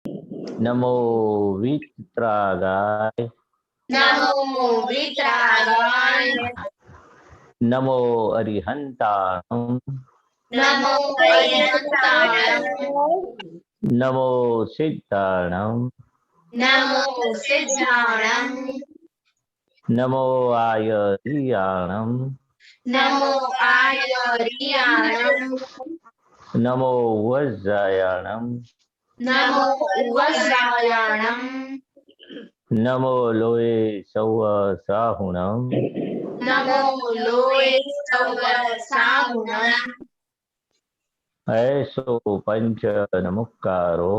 नमो वित्रागाय नमो वितरागाय नमो अरिहंताणं नमो अरिहंताणं नमो सिद्धाणं नमो सिद्धाणं नमो आयर्याणं नमो आयर्याणं नमो वज्रायणं नमो वज्रायणं नमो लोये सौसाहुणं नमो लोये सौसाहुणं ऐसो पंच नमुक्कारो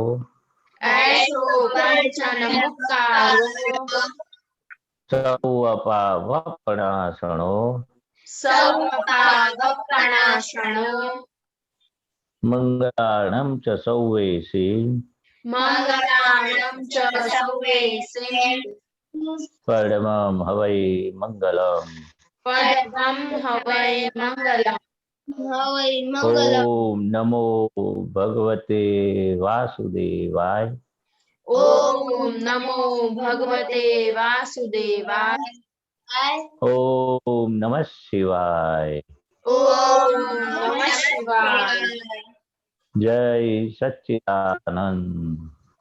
ऐसो पंचनमुक्कारो सौअपावपणासनो सौपावपणाशनो मंगलाणं च सौवेशी मंगलाणं च सौवेशे परमं हवै मंगलम् परमं हवै मंगलम् हवै ओम नमो भगवते वासुदेवाय ओम नमो भगवते वासुदेवाय ओम नमः शिवाय ओम नमः शिवाय जय सच्चिदानंद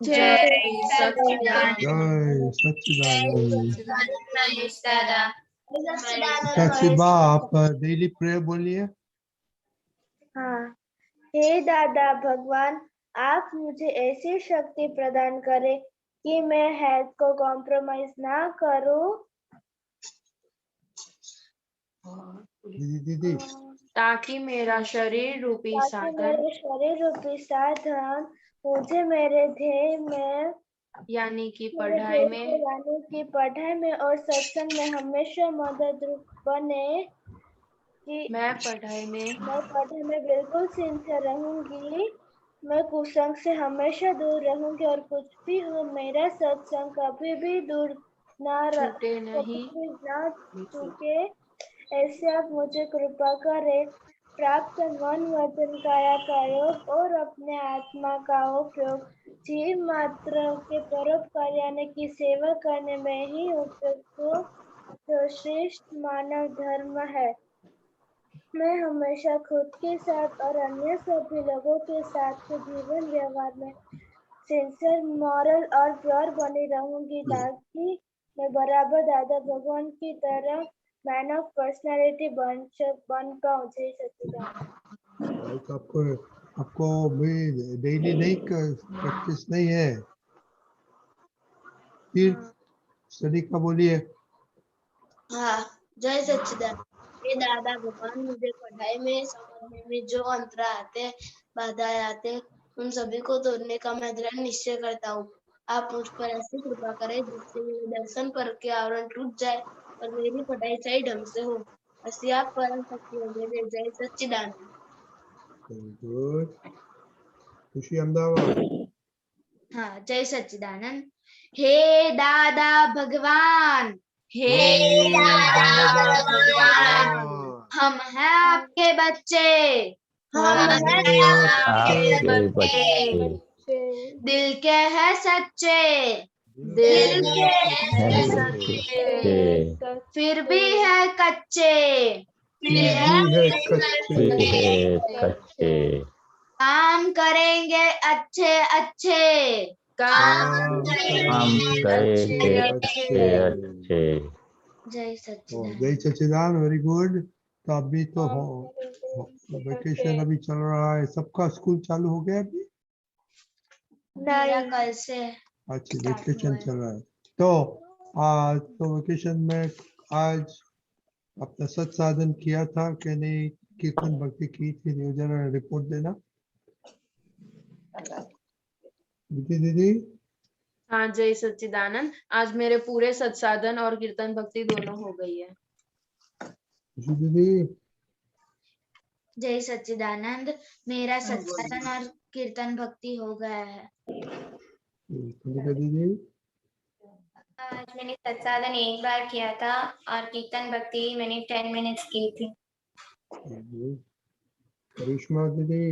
जय सच्चिदानंद जय सच्चिदानंद। दादा साक्षीबा आप डेली प्रेयर बोलिए। हाँ, हे दादा भगवान, आप मुझे ऐसी शक्ति प्रदान करें कि मैं हेल्थ को कॉम्प्रोमाइज ना करूं। दीदी ताकि मेरा शरीर रूपी ताकि साधन मेरे शरीर रूपी साधन मुझे मेरे ध्येय में यानी कि पढ़ाई में और सत्संग में हमेशा मदद बने कि मैं पढ़ाई में बिल्कुल सिंसियर रहूंगी। मैं कुसंग से हमेशा दूर रहूंगी और कुछ भी हो मेरा सत्संग कभी भी दूर छूटे नहीं चुके। ऐसे आप मुझे कृपा करें। प्राप्त मन वचन काया का योग और अपने आत्मा का उपयोग जीव मात्र के परोपकार की सेवा करने में ही उपयुक्त हो, जो श्रेष्ठ मानव धर्म है। मैं हमेशा खुद के साथ और अन्य सभी लोगों के साथ के जीवन व्यवहार में सिंसियर, मॉरल और प्योर बनी रहूंगी, ताकि मैं बराबर दादा भगवान की तरह मैन ऑफ पर्सनालिटी बन पाऊँ। जय सच्चिदानंद। आपको भी डेली नहीं प्रैक्टिस नहीं है, फिर स्टडी का बोलिए। हाँ, जय सच्चिदानंद। हे दादा भगवान, मुझे पढ़ाई में समझने में जो अंतर आते, बाधाएं आते, उन सभी को तोड़ने का मैं दृढ़ निश्चय करता हूँ। आप मुझ पर ऐसी कृपा करें जिससे मेरे दर्शन पर के आवरण टूट जाए और मेरी पढ़ाई सही ढंग से हो। ऐसी आप परम शक्ति हो मेरे। जय सच्चिदानंद। गुड। खुशी अहमदाबाद। हाँ, जय सच्चिदानंद। हे दादा भगवान, हे दादा भगवान, हम हैं आपके बच्चे, हम हैं आपके बच्चे दिल के हैं सच्चे, दिल हैं सच्चे फिर भी है कच्चे, कच्चे काम करेंगे अच्छे अच्छे, काम हम करेंगे अच्छे अच्छे। जय सच्चिदानंद। जय सच्चिदानंद, वेरी गुड। तो अभी तो वेकेशन अभी चल रहा है, सबका स्कूल चालू हो गया अभी? मेरा कल से अच्छा, वेकेशन चल रहा है। तो आज तो वेकेशन में आज अपना सत साधन किया था कि नहीं, कीर्तन भक्ति की थी, जरा रिपोर्ट देना दीदी। हाँ, जय सच्चिदानंद। आज मेरे पूरे सत्साधन और कीर्तन भक्ति दोनों हो गई है। दीदी जय सच्चिदानंद, मेरा सत्साधन और कीर्तन भक्ति हो गया है। दीदी आज मैंने सत्साधन एक बार किया था और कीर्तन भक्ति मैंने 10 मिनट्स की थी। करिश्मा दीदी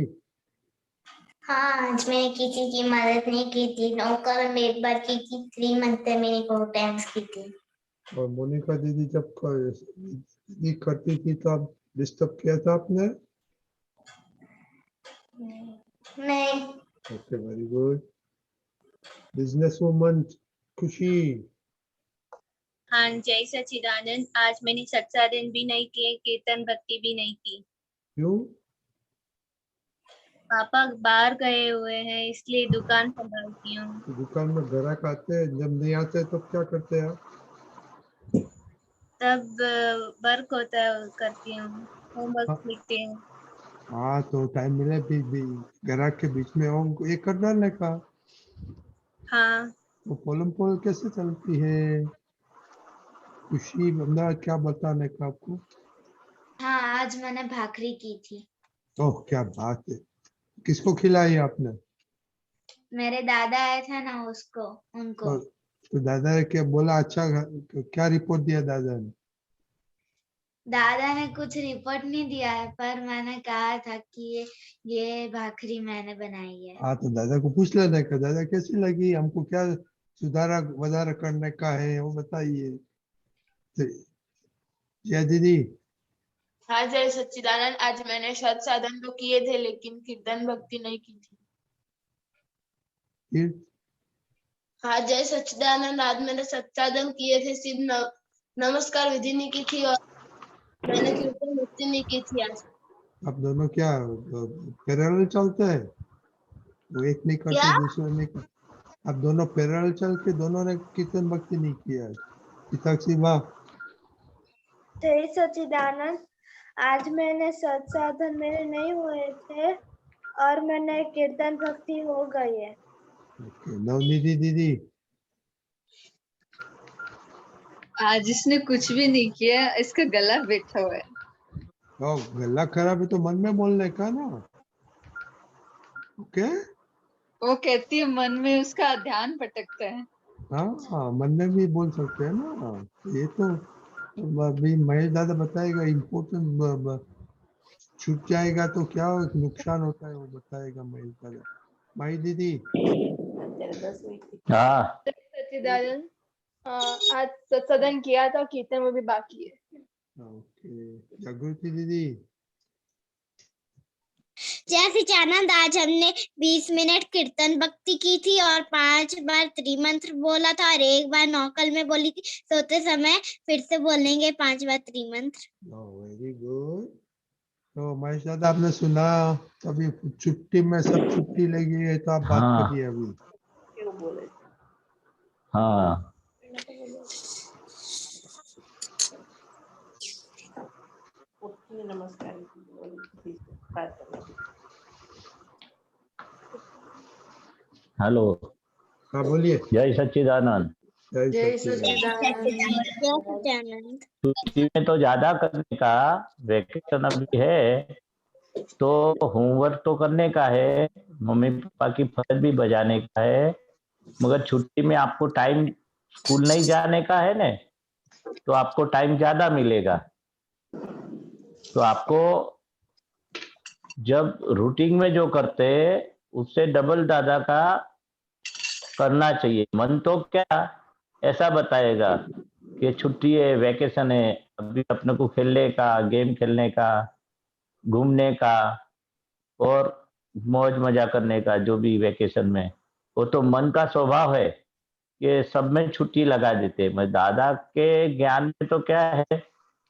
हाँ, आज मैंने किसी की मदद नहीं की थी। नौकर में एक बार की थी, 3 मंथ में मैंने 4 टाइम्स की थी। और मोनिका दीदी जब दीदी करती थी तो आप डिस्टर्ब किया था आपने? नहीं। Okay, very good. Business woman खुशी। हाँ, जय सच्चिदानंद। आज मैंने सत्साधन भी नहीं किए, कीर्तन भक्ति भी नहीं की। क्यों? पापा बाहर गए हुए हैं, इसलिए दुकान संभालती हूँ। दुकान में ग्राहक आते हैं, जब नहीं आते तो क्या करते हैं आप? तब वर्क होता है, करती हूँ, हाँ। होमवर्क लिखती हूँ। हाँ, तो टाइम मिले भी ग्राहक के बीच में हो ये कर डालने का। हाँ, वो पोलम पोल कैसे चलती है? खुशी बंदा क्या बताने का आपको? हाँ, आज मैंने भाकरी की थी। ओह, क्या बात है। किसको खिलाई आपने? मेरे दादा आए थे ना, उसको, उनको। तो दादा ने क्या बोला? अच्छा, क्या रिपोर्ट दिया दादा ने? दादा ने कुछ रिपोर्ट नहीं दिया है, पर मैंने कहा था कि ये भाकरी मैंने बनाई है। हाँ, तो दादा को पूछ लेने का, दादा कैसी लगी, हमको क्या सुधारा वधारा करने का है वो बताइए। तो जय दीदी। हाँ जय सच्चिदानंद। आज मैंने शत साधन तो किए थे, लेकिन कीर्तन भक्ति नहीं की थी। फिर हाँ जय सच्चिदानंद। आज मैंने सत्साधन किए थे, सिर्फ नमस्कार विधि नहीं की थी, और मैंने कीर्तन भक्ति नहीं की थी आज। आप दोनों क्या पैरेलल चलते हैं? वो एक नहीं क्या? करते दूसरा नहीं करते। आप दोनों पैरेलल चल के दोनों ने कीर्तन भक्ति नहीं किया है। पिताक्षी वाह। जय सच्चिदानंद। आज मैंने सत्साधन मेरे नहीं हुए थे और मैंने कीर्तन भक्ति हो गई है। ओके, नवनिधि दीदी। आज इसने कुछ भी नहीं किया, इसका गला बैठा हुआ है। ओ, गला खराब है तो मन में बोलने का ना। ओके। वो कहती है मन में उसका ध्यान भटकता है। हाँ, मन में भी बोल सकते हैं ना। ये तो अभी महेश दादा बताएगा। इम्पोर्टेंट छूट जाएगा तो क्या नुकसान होता है वो बताएगा महेश दादा। माई दीदी। हाँ, सच्चिदानंद। आज सत्सदन किया था, कीर्तन में भी बाकी है। ओके, जागृति दीदी। जय सच्चिदानंद। आज हमने 20 मिनट कीर्तन भक्ति की थी और 5 बार त्रिमंत्र बोला था और 1 बार नौकल में बोली थी। सोते समय फिर से बोलेंगे 5 बार त्रिमंत्र। Very good. तो महेश दादा आपने सुना? अभी छुट्टी में सब छुट्टी लगी है तो आप बात हाँ, करिए अभी। हाँ। हेलो। हाँ, बोलिए। जय सच्चिदानंद। जय सच्चिदानंद। सच्चिदानंद। छुट्टी में तो ज्यादा करने का, वेकेशन अभी है तो होमवर्क तो करने का है, मम्मी पापा की फर्ज भी बजाने का है, मगर छुट्टी में आपको टाइम स्कूल नहीं जाने का है ना, तो आपको टाइम ज्यादा मिलेगा। तो आपको जब रूटीन में जो करते उससे डबल दादा का करना चाहिए। मन तो क्या ऐसा बताएगा कि छुट्टी है, वेकेशन है, अभी अपने को खेलने का, गेम खेलने का, घूमने का और मौज मजा करने का, जो भी वेकेशन में, वो तो मन का स्वभाव है कि सब में छुट्टी लगा देते। मैं दादा के ज्ञान में तो क्या है,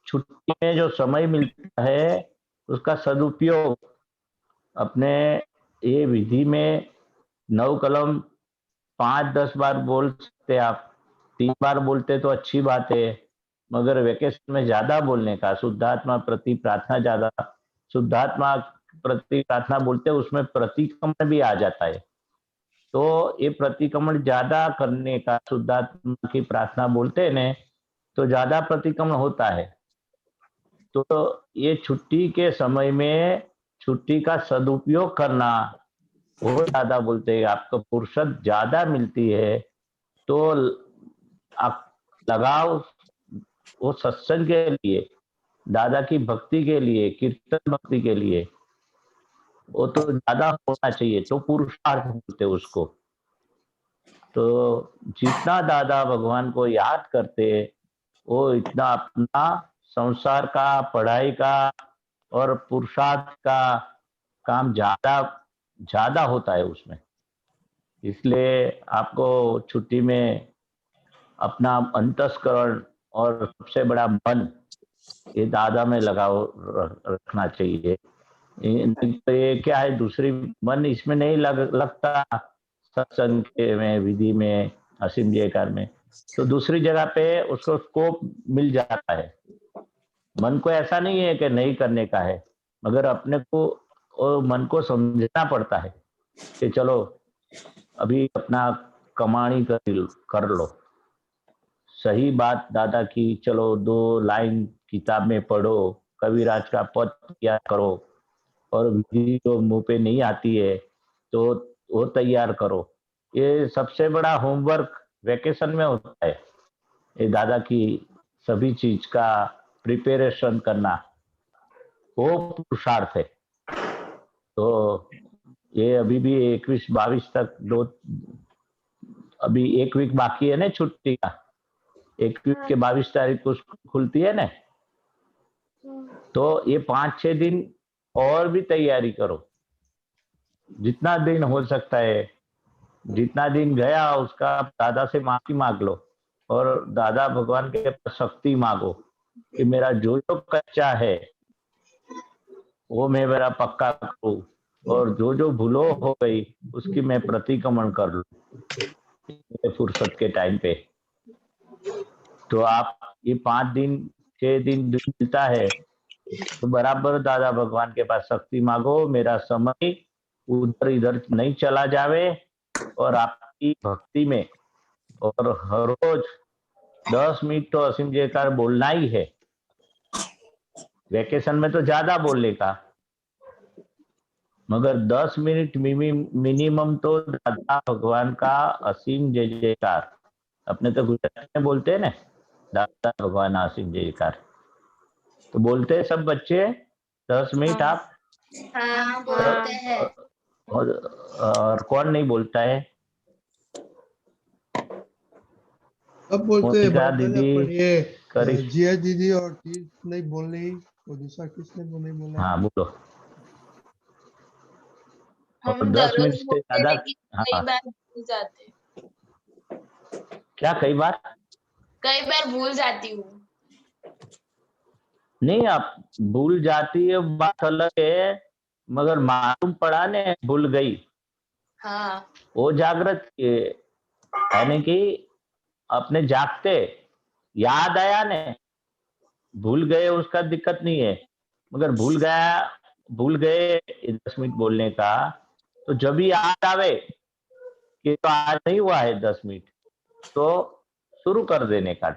छुट्टी में जो समय मिलता है उसका सदुपयोग अपने ये विधि में 9 कलम 5-10 बार बोल सकते आप। 3 बार बोलते तो अच्छी बात है, मगर वेकेशन में ज्यादा बोलने का, शुद्धात्मा प्रति प्रार्थना ज्यादा, शुद्धात्मा प्रति प्रार्थना बोलते उसमें प्रतिक्रमण भी आ जाता है। तो ये प्रतिक्रमण ज्यादा करने का, शुद्धात्मा की प्रार्थना बोलते हैं ने तो ज्यादा प्रतिक्रमण होता है। तो ये छुट्टी के समय में छुट्टी का सदुपयोग करना, वो ज्यादा बोलते हैं। आपको फुर्सत ज्यादा मिलती है तो आप लगाओ वो सत्संग के लिए, दादा की भक्ति के लिए, कीर्तन भक्ति के लिए। वो तो ज्यादा होना चाहिए, तो पुरुषार्थ बोलते उसको। तो जितना दादा भगवान को याद करते, वो इतना अपना संसार का, पढ़ाई का और पुरुषार्थ का काम ज्यादा ज्यादा होता है उसमें। इसलिए आपको छुट्टी में अपना अंतस्करण और सबसे बड़ा मन ये दादा में लगाओ रखना चाहिए। नहीं तो ये क्या है, दूसरी मन इसमें नहीं लगता सत्संग में, विधि में, असीम जयकार में, तो दूसरी जगह पे उसको स्कोप मिल जाता है। मन को ऐसा नहीं है कि नहीं करने का है, मगर अपने को और मन को समझना पड़ता है कि चलो अभी अपना कमानी कर लो। सही बात दादा की, चलो 2 लाइन किताब में पढ़ो, कविराज का पद किया करो, और विधि जो मुंह पे नहीं आती है तो वो तैयार करो। ये सबसे बड़ा होमवर्क वैकेशन में होता है, ये दादा की सभी चीज का प्रिपरेशन करना, वो पुरुषार्थ है। तो ये अभी भी 21-22 तक अभी 1 वीक बाकी है ना छुट्टी का। 1 वीक के 22 तारीख को खुलती है ना, तो ये 5-6 दिन और भी तैयारी करो, जितना दिन हो सकता है। जितना दिन गया उसका दादा से माफी मांग लो, और दादा भगवान के पास शक्ति मांगो कि मेरा जो जो कच्चा है वो मैं मेरा पक्का करूं, और जो जो भूलो हो गई उसकी मैं प्रतिक्रमण कर लूं फुर्सत के टाइम पे। तो आप ये 5 दिन 6 दिन मिलता है तो बराबर दादा भगवान के पास शक्ति मांगो, मेरा समय उधर इधर नहीं चला जावे, और आपकी भक्ति में, और हर रोज 10 मिनट तो असीम जयकार बोलना ही है। वैकेशन में तो ज्यादा बोलने का, मगर 10 मिनट मिनिमम तो दादा भगवान का असीम जय जयकार, अपने तो गुजराती में बोलते हैं ना, दादा भगवान असीम जयकार, तो बोलते हैं सब बच्चे 10 मिनट आप? हाँ बोलते हैं। और कौन नहीं बोलता है? अब बोलते हैं मोनिका बाबा दीदी, पर ये करिश, जिया दीदी और तीर्थ नहीं बोल रही, और दूसरा किसने वो नहीं बोला? हाँ बोलो। और हम 10 मिनट दररोज से बोलते ज्यादा, लेकिन कई हाँ बार भूल जाते, क्या कई बार भूल जाती हूँ। नहीं, आप भूल जाती है बात अलग है, मगर मालूम पड़ा ने भूल गई, हाँ वो जागृत यानी कि अपने जागते याद आया ने, भूल गए उसका दिक्कत नहीं है, मगर भूल गए 10 मिनट बोलने का, तो जब भी याद आवे कि तो आज नहीं हुआ है 10 मिनट, तो शुरू कर देने का।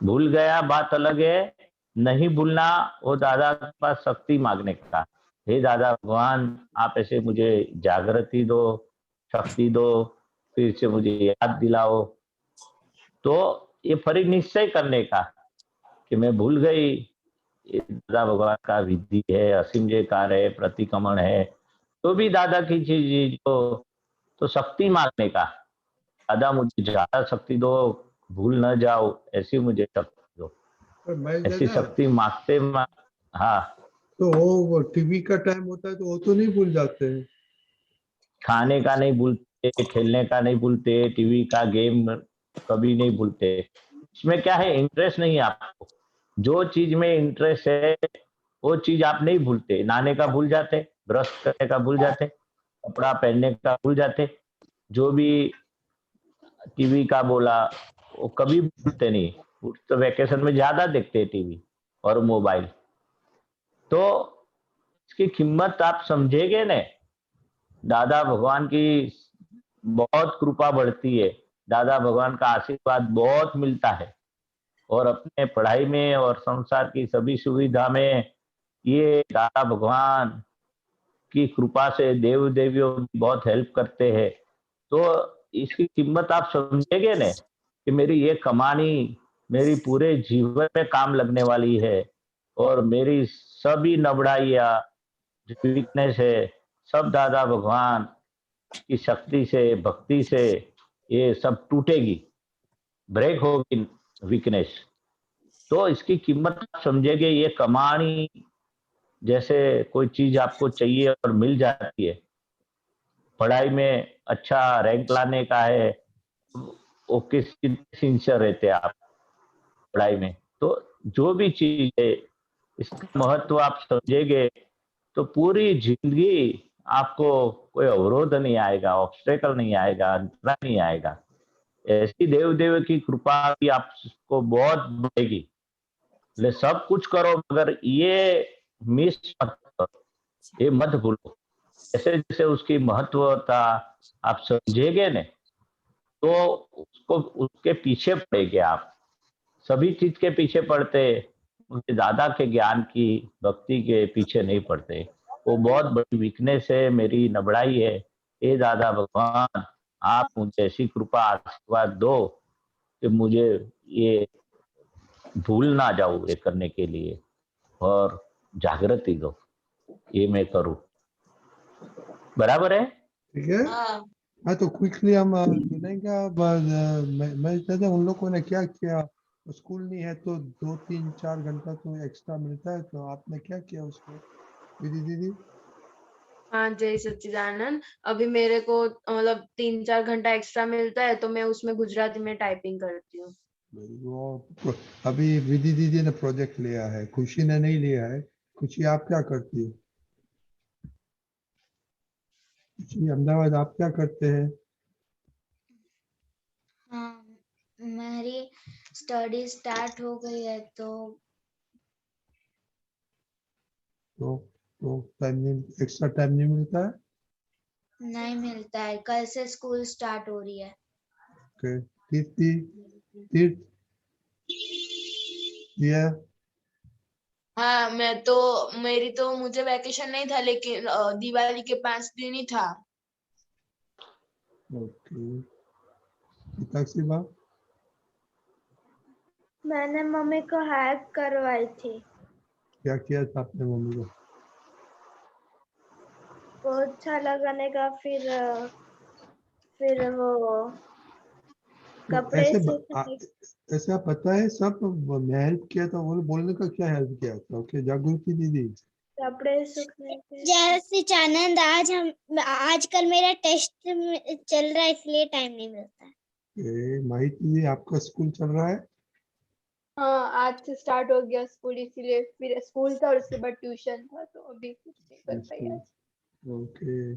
भूल गया बात अलग है, नहीं भूलना वो दादा के पास शक्ति मांगने का। हे दादा भगवान, आप ऐसे मुझे जागृति दो, शक्ति दो, फिर से मुझे याद दिलाओ। तो ये फरी निश्चय करने का कि मैं भूल गई, ये दादा भगवान का विधि है, असीम जयकार है, प्रतिक्रमण है, तो भी दादा की चीज तो शक्ति मांगने का, दादा मुझे ज्यादा शक्ति दो, भूल न जाओ, ऐसी मुझे शक्ति दो, पर मैं ऐसी दादा, शक्ति मांगते हाँ। तो वो टीवी का टाइम होता है तो वो तो नहीं भूल जाते हैं? खाने का नहीं भूलते, खेलने का नहीं भूलते, टीवी का गेम कभी नहीं भूलते। इसमें क्या है, इंटरेस्ट नहीं है आपको, जो चीज में इंटरेस्ट है वो चीज आप नहीं भूलते। नहाने का भूल जाते, ब्रश करने का भूल जाते, कपड़ा पहनने का भूल जाते, जो भी टीवी का बोला वो कभी भूलते नहीं। तो वैकेशन में ज्यादा देखते हैं टीवी और मोबाइल, तो इसकी कीमत आप समझेंगे ने, दादा भगवान की बहुत कृपा बढ़ती है, दादा भगवान का आशीर्वाद बहुत मिलता है, और अपने पढ़ाई में और संसार की सभी सुविधा में ये दादा भगवान की कृपा से देव देवियों बहुत हेल्प करते हैं। तो इसकी कीमत आप समझेंगे ने कि मेरी ये कमानी मेरी पूरे जीवन में काम लगने वाली है, और मेरी सभी नबड़ाइयाँ जो वीकनेस है, सब दादा भगवान की शक्ति से, भक्ति से ये सब टूटेगी, ब्रेक होगी वीकनेस। तो इसकी कीमत आप समझेंगे। ये कमानी जैसे कोई चीज आपको चाहिए और मिल जाती है, पढ़ाई में अच्छा रैंक लाने का है, वो कितने सिंसियर रहते हैं आप पढ़ाई में। तो जो भी चीज है इसका महत्व आप समझेंगे तो पूरी जिंदगी आपको कोई अवरोध नहीं आएगा, ऑब्स्टेकल नहीं आएगा, अंतराय नहीं आएगा। ऐसी देव देव की कृपा भी आपको बहुत बढ़ेगी। इसलिए सब कुछ करो मगर ये मिस मत करो, ये मत भूलो। जैसे जैसे उसकी महत्वता आप समझेंगे न, तो उसको उसके पीछे पड़ेंगे आप। सभी चीज के पीछे पड़ते, उनके दादा के ज्ञान की, भक्ति के पीछे नहीं पड़ते। वो बहुत बड़ी वीकनेस है, मेरी नबड़ाई है। हे दादा भगवान, आप मुझे ऐसी कृपा आशीर्वाद दो कि मुझे ये भूल ना जाऊं ये करने के लिए, और जागृति दो, ये मैं करूं। बराबर है? ठीक है। हाँ, तो क्विकली हम सुनेंगे। अब मैं चाहता हूँ उन लोगों ने क्या किया। स्कूल नहीं है तो 2-3-4 घंटा तो एक्स्ट्रा मिलता है, तो आपने क्या किया उसको, दीदी? दीदी हाँ, जय सच्चिदानंद। अभी मेरे को मतलब 3-4 घंटा एक्स्ट्रा मिलता है, तो मैं उसमें गुजराती में टाइपिंग करती हूँ। वो अभी विधि दीदी ने प्रोजेक्ट लिया है, खुशी ने नहीं लिया है। खुशी, आप क्या करती हो? खुशी अहमदाबाद, आप क्या करते हैं? हाँ, मेरी स्टडी स्टार्ट हो गई है तो टाइम नहीं, एक्स्ट्रा टाइम नहीं मिलता है? नहीं मिलता है। कल से स्कूल स्टार्ट हो रही है। ओके। तीर्थ या हाँ, मेरी तो मुझे वैकेशन नहीं था, लेकिन दिवाली के 5 दिन ही था। ओके। ताकसीबा, मैंने मम्मी को हेल्प करवाई थी। क्या किया था आपने मम्मी को? पोछा लगाने का, फिर वो तो कपड़े सूखने। ऐसे आप पता है सब मैं हेल्प किया था, वो बोलने का क्या हेल्प किया था? ओके, जागृति दीदी। कपड़े सूखने के। जैसे चानंद, आजकल मेरा टेस्ट चल रहा है, इसलिए टाइम नहीं मिलता है। माहिती दीदी, आपका स्कूल चल रहा है? हाँ, आज से स्टार्ट हो गया स्कूल, इसीलिए फिर स्कूल था और उसके बाद ट्यूशन था, तो अभी कुछ नहीं कर पाई आज। ओके।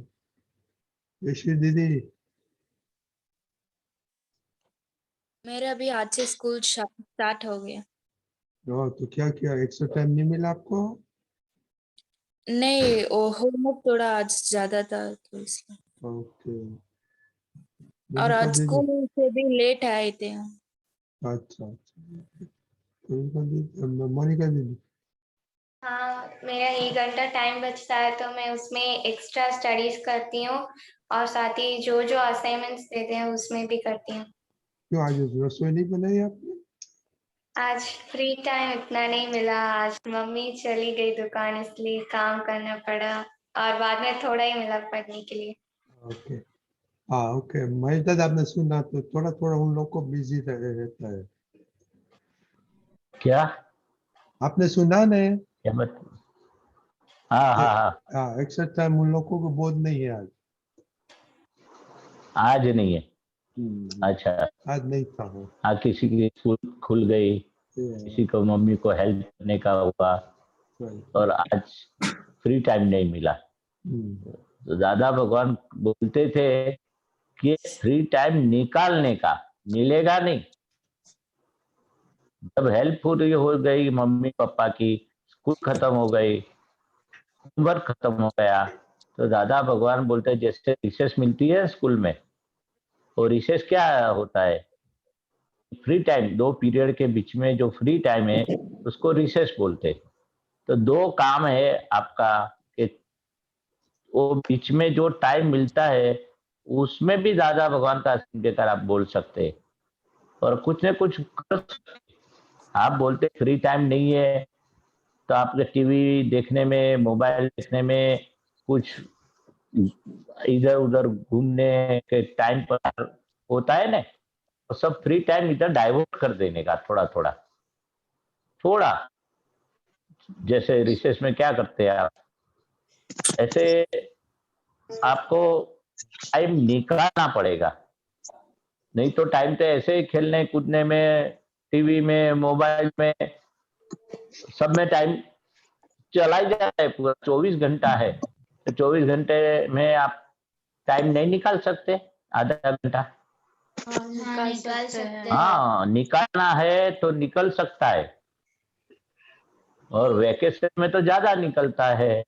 यशी दीदी, मेरा भी आज से स्कूल स्टार्ट हो गया। तो क्या किया? एक्स्ट्रा टाइम नहीं मिला आपको? नहीं, वो होमवर्क थोड़ा आज ज्यादा था तो इसलिए। ओके। और मोनिका आज दीदी, स्कूल से भी लेट आए थे हम। अच्छा अच्छा। मोनिका दीदी, हाँ, मेरा 1 घंटा टाइम बचता है तो मैं उसमें एक्स्ट्रा स्टडीज करती हूँ और साथ ही जो जो असाइनमेंट्स देते हैं उसमें भी करती हूँ। क्यों आज रसोई नहीं बनाई आपने? आज फ्री टाइम इतना नहीं मिला, आज मम्मी चली गई दुकान, इसलिए काम करना पड़ा और बाद में थोड़ा ही मिला पढ़ने के लिए। ओके। हाँ, ओके। महेश दादा, आपने सुना तो थोड़ा थोड़ा उन लोग को बिजी रहता है। क्या आपने सुना नहीं? क्या बत हाँ हाँ हाँ, हाँ, एक्स्ट्रा टाइम उन लोगों को बोध नहीं है आज। आज नहीं है। अच्छा, आज नहीं था वो। हाँ, किसी की स्कूल खुल गई, किसी को मम्मी को हेल्प करने का हुआ, और आज फ्री टाइम नहीं मिला। तो दादा भगवान बोलते थे कि फ्री टाइम निकालने का मिलेगा नहीं। जब हेल्प पूरी हो गई मम्मी पापा की, स्कूल खत्म हो गई, होमवर्क खत्म हो गया, तो दादा भगवान बोलते हैं जैसे रिसेस मिलती है स्कूल में, और रिसेस क्या होता है? फ्री टाइम, 2 पीरियड के बीच में जो फ्री टाइम है उसको रिसेस बोलते हैं। तो 2 काम है आपका कि वो बीच में जो टाइम मिलता है उसमें भी दादा भगवान का आशीर्वाद देकर आप बोल सकते हैं और कुछ न कुछ कर सकते हैं। आप बोलते फ्री टाइम नहीं है, तो आपके टीवी देखने में, मोबाइल देखने में, कुछ इधर उधर घूमने के टाइम पर होता है ना, तो सब फ्री टाइम इधर डाइवर्ट कर देने का, थोड़ा थोड़ा थोड़ा। जैसे रिसेस में क्या करते हैं आप, ऐसे आपको टाइम निकालना पड़ेगा, नहीं तो टाइम तो ऐसे ही खेलने कूदने में, टीवी में, मोबाइल में, सब में टाइम चला ही जाता है। पूरा 24 घंटा है, तो 24 घंटे में आप टाइम नहीं निकाल सकते, आधा घंटा। हाँ, निकाल सकते हैं। हाँ, निकालना है तो निकल सकता है, और वैकेशन में तो ज्यादा निकलता है।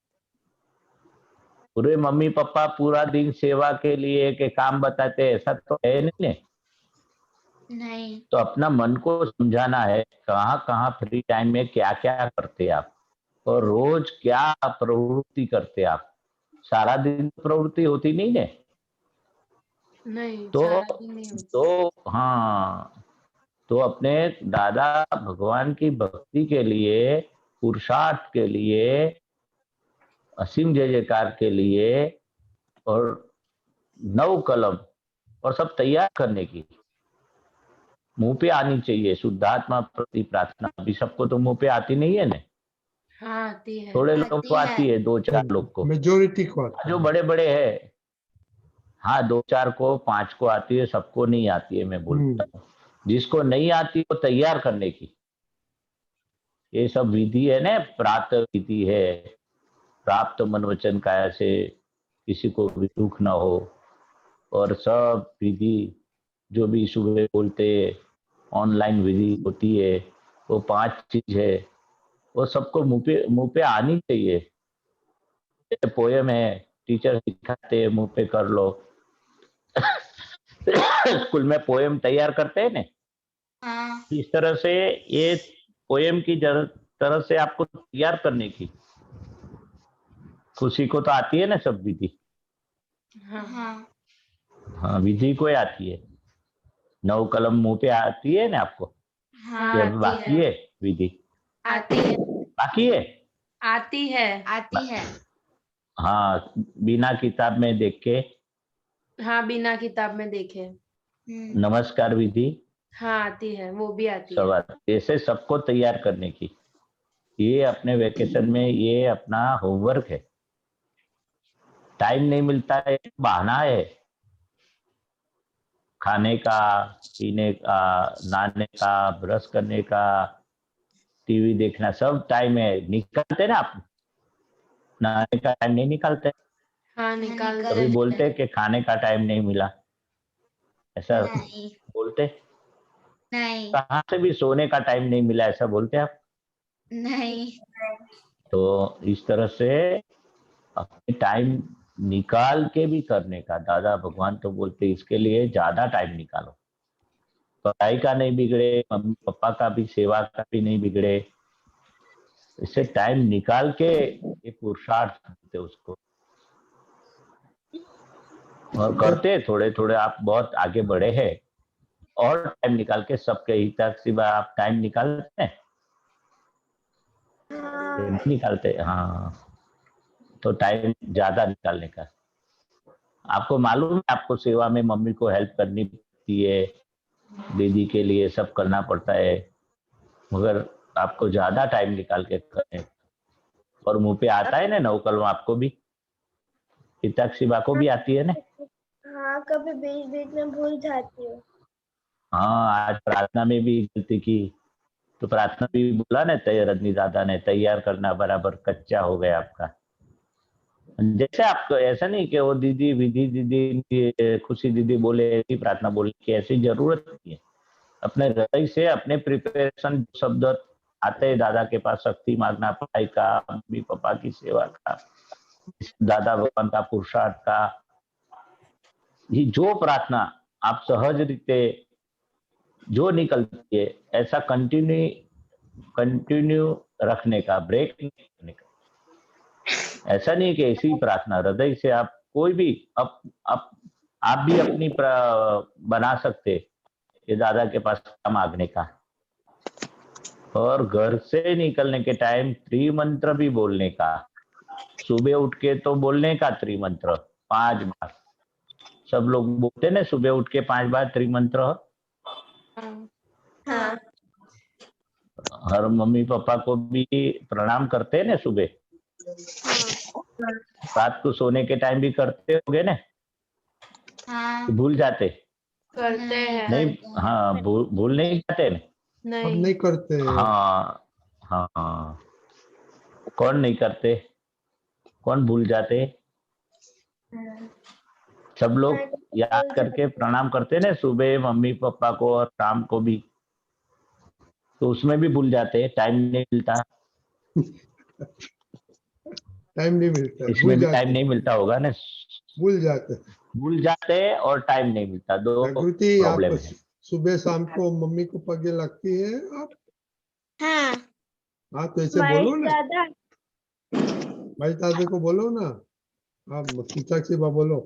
पूरे मम्मी पापा पूरा दिन सेवा के लिए के काम बताते हैं, ऐसा तो है नहीं। नहीं। तो अपना मन को समझाना है, कहाँ कहाँ फ्री टाइम में क्या क्या करते आप, और रोज क्या प्रवृत्ति करते आप। सारा दिन प्रवृत्ति होती नहीं है, नहीं, तो सारा दिन नहीं होती। तो हाँ, तो अपने दादा भगवान की भक्ति के लिए, पुरुषार्थ के लिए, असीम जय जयकार के लिए, और 9 कलम और सब तैयार करने की मुंह पे आनी चाहिए। शुद्धात्मा प्रति प्रार्थना अभी सबको तो मुंह पे आती नहीं है ना, हाँ, आती है। थोड़े लोग को आती है, 2-4 लोग को, मेजोरिटी को आती जो है। बड़े बड़े है। हाँ, 2-4 को, 5 को आती है, सबको नहीं आती है, मैं बोलता हूँ। जिसको नहीं आती वो तैयार करने की, ये सब विधि है ना, प्राप्त विधि है। प्राप्त मन वचन काया से किसी को भी दुख ना हो, और सब विधि जो भी सुबह बोलते ऑनलाइन विधि होती है, वो 5 चीज है, वो सबको मुंह पे आनी चाहिए। पोयम है, टीचर सिखाते हैं, मुंह पे कर लो। स्कूल में पोयम तैयार करते हैं ना, हाँ। इस तरह से ये पोयम की तरह से आपको तैयार करने की। खुशी को तो आती है ना सब विधि। हाँ, हाँ, विधि को आती है, 9 कलम मुंह पे आती है ना आपको। हाँ, या आती बाकी है। है विधि, आती है। बाकी है। आती है। आती है। हाँ, बिना किताब में देख के, हाँ, बिना किताब में देखे। नमस्कार विधि हाँ, आती है, वो भी आती है। सवाल, ऐसे सबको तैयार करने की। ये अपने वेकेशन में ये अपना होमवर्क है। टाइम नहीं मिलता है, बहाना है। खाने का, पीने का, नहाने का, ब्रश करने का, टीवी देखना, सब टाइम है। निकालते ना आप, नहाने का टाइम नहीं निकालते। हाँ, निकालते कभी हैं। बोलते कि खाने का टाइम नहीं मिला, ऐसा नहीं। बोलते? नहीं। कहाँ से भी सोने का टाइम नहीं मिला, ऐसा बोलते आप? नहीं। तो इस तरह से अपने टाइम निकाल के भी करने का। दादा भगवान तो बोलते इसके लिए ज्यादा टाइम निकालो, पढ़ाई का नहीं बिगड़े, मम्मी पापा का भी, सेवा का भी नहीं बिगड़े, इससे टाइम निकाल के ये पुरुषार्थ करते उसको। और करते थोड़े थोड़े आप बहुत आगे बढ़े हैं, और टाइम निकाल के सबके हित सिवा आप टाइम निकालते हैं? नहीं निकालते। हाँ, तो टाइम ज्यादा निकालने का। आपको मालूम है, आपको सेवा में मम्मी को हेल्प करनी पड़ती है, दीदी के लिए सब करना पड़ता है, मगर आपको ज्यादा टाइम निकाल के करने। और मुंह पे आता है ना 9 कलम, आपको भी, पिता शिवा को भी आती है ना। हाँ, कभी बीच बीच में भूल जाती हूँ। हाँ, आज प्रार्थना में भी गलती की, तो प्रार्थना भी बोला ना, रजनी दादा ने, तैयार करना बराबर कच्चा हो गया आपका। जैसे आपको ऐसा नहीं कि वो दीदी विधि दीदी खुशी दीदी बोले ऐसी प्रार्थना बोले कि ऐसी जरूरत नहीं है। अपने हृदय से अपने प्रिपरेशन शब्द आते हैं दादा के पास, शक्ति मांगना, पढ़ाई का, मम्मी पापा की सेवा का, दादा भगवान का, पुरुषार्थ का, ये जो प्रार्थना आप सहज रीते जो निकलती है, ऐसा कंटिन्यू रखने का, ब्रेक नहीं करने का। ऐसा नहीं कि ऐसी प्रार्थना हृदय से आप कोई भी आप भी अपनी बना सकते ये दादा के पास मांगने का। और घर से निकलने के टाइम त्रिमंत्र भी बोलने का। सुबह उठ के तो बोलने का त्रिमंत्र 5 बार। सब लोग बोलते ना सुबह उठ के 5 बार त्रिमंत्र। हाँ हर मम्मी पापा को भी प्रणाम करते हैं ना सुबह। रात को सोने के टाइम भी करते होगे ना? हाँ भूल जाते? करते हैं। नहीं, हाँ भूल नहीं जाते ना? हम नहीं नहीं करते। हाँ हाँ, कौन नहीं करते? कौन भूल जाते? सब लोग याद करके प्रणाम करते ना सुबह मम्मी पापा को और शाम को भी। तो उसमें भी भूल जाते, टाइम नहीं मिलता। टाइम नहीं मिलता है, इसमें भूल भी टाइम जाते, नहीं मिलता होगा ना? भूल जाते। भूल जाते और टाइम नहीं मिलता, दो जागृति, आप प्रॉब्लम है। सुबह शाम को मम्मी को पगे लगती है आप? हाँ। हाँ तो ऐसे महेश बोलो ना, दादा, भाई दादे को बोलो ना, आप खिंचा खिंचा बोलो।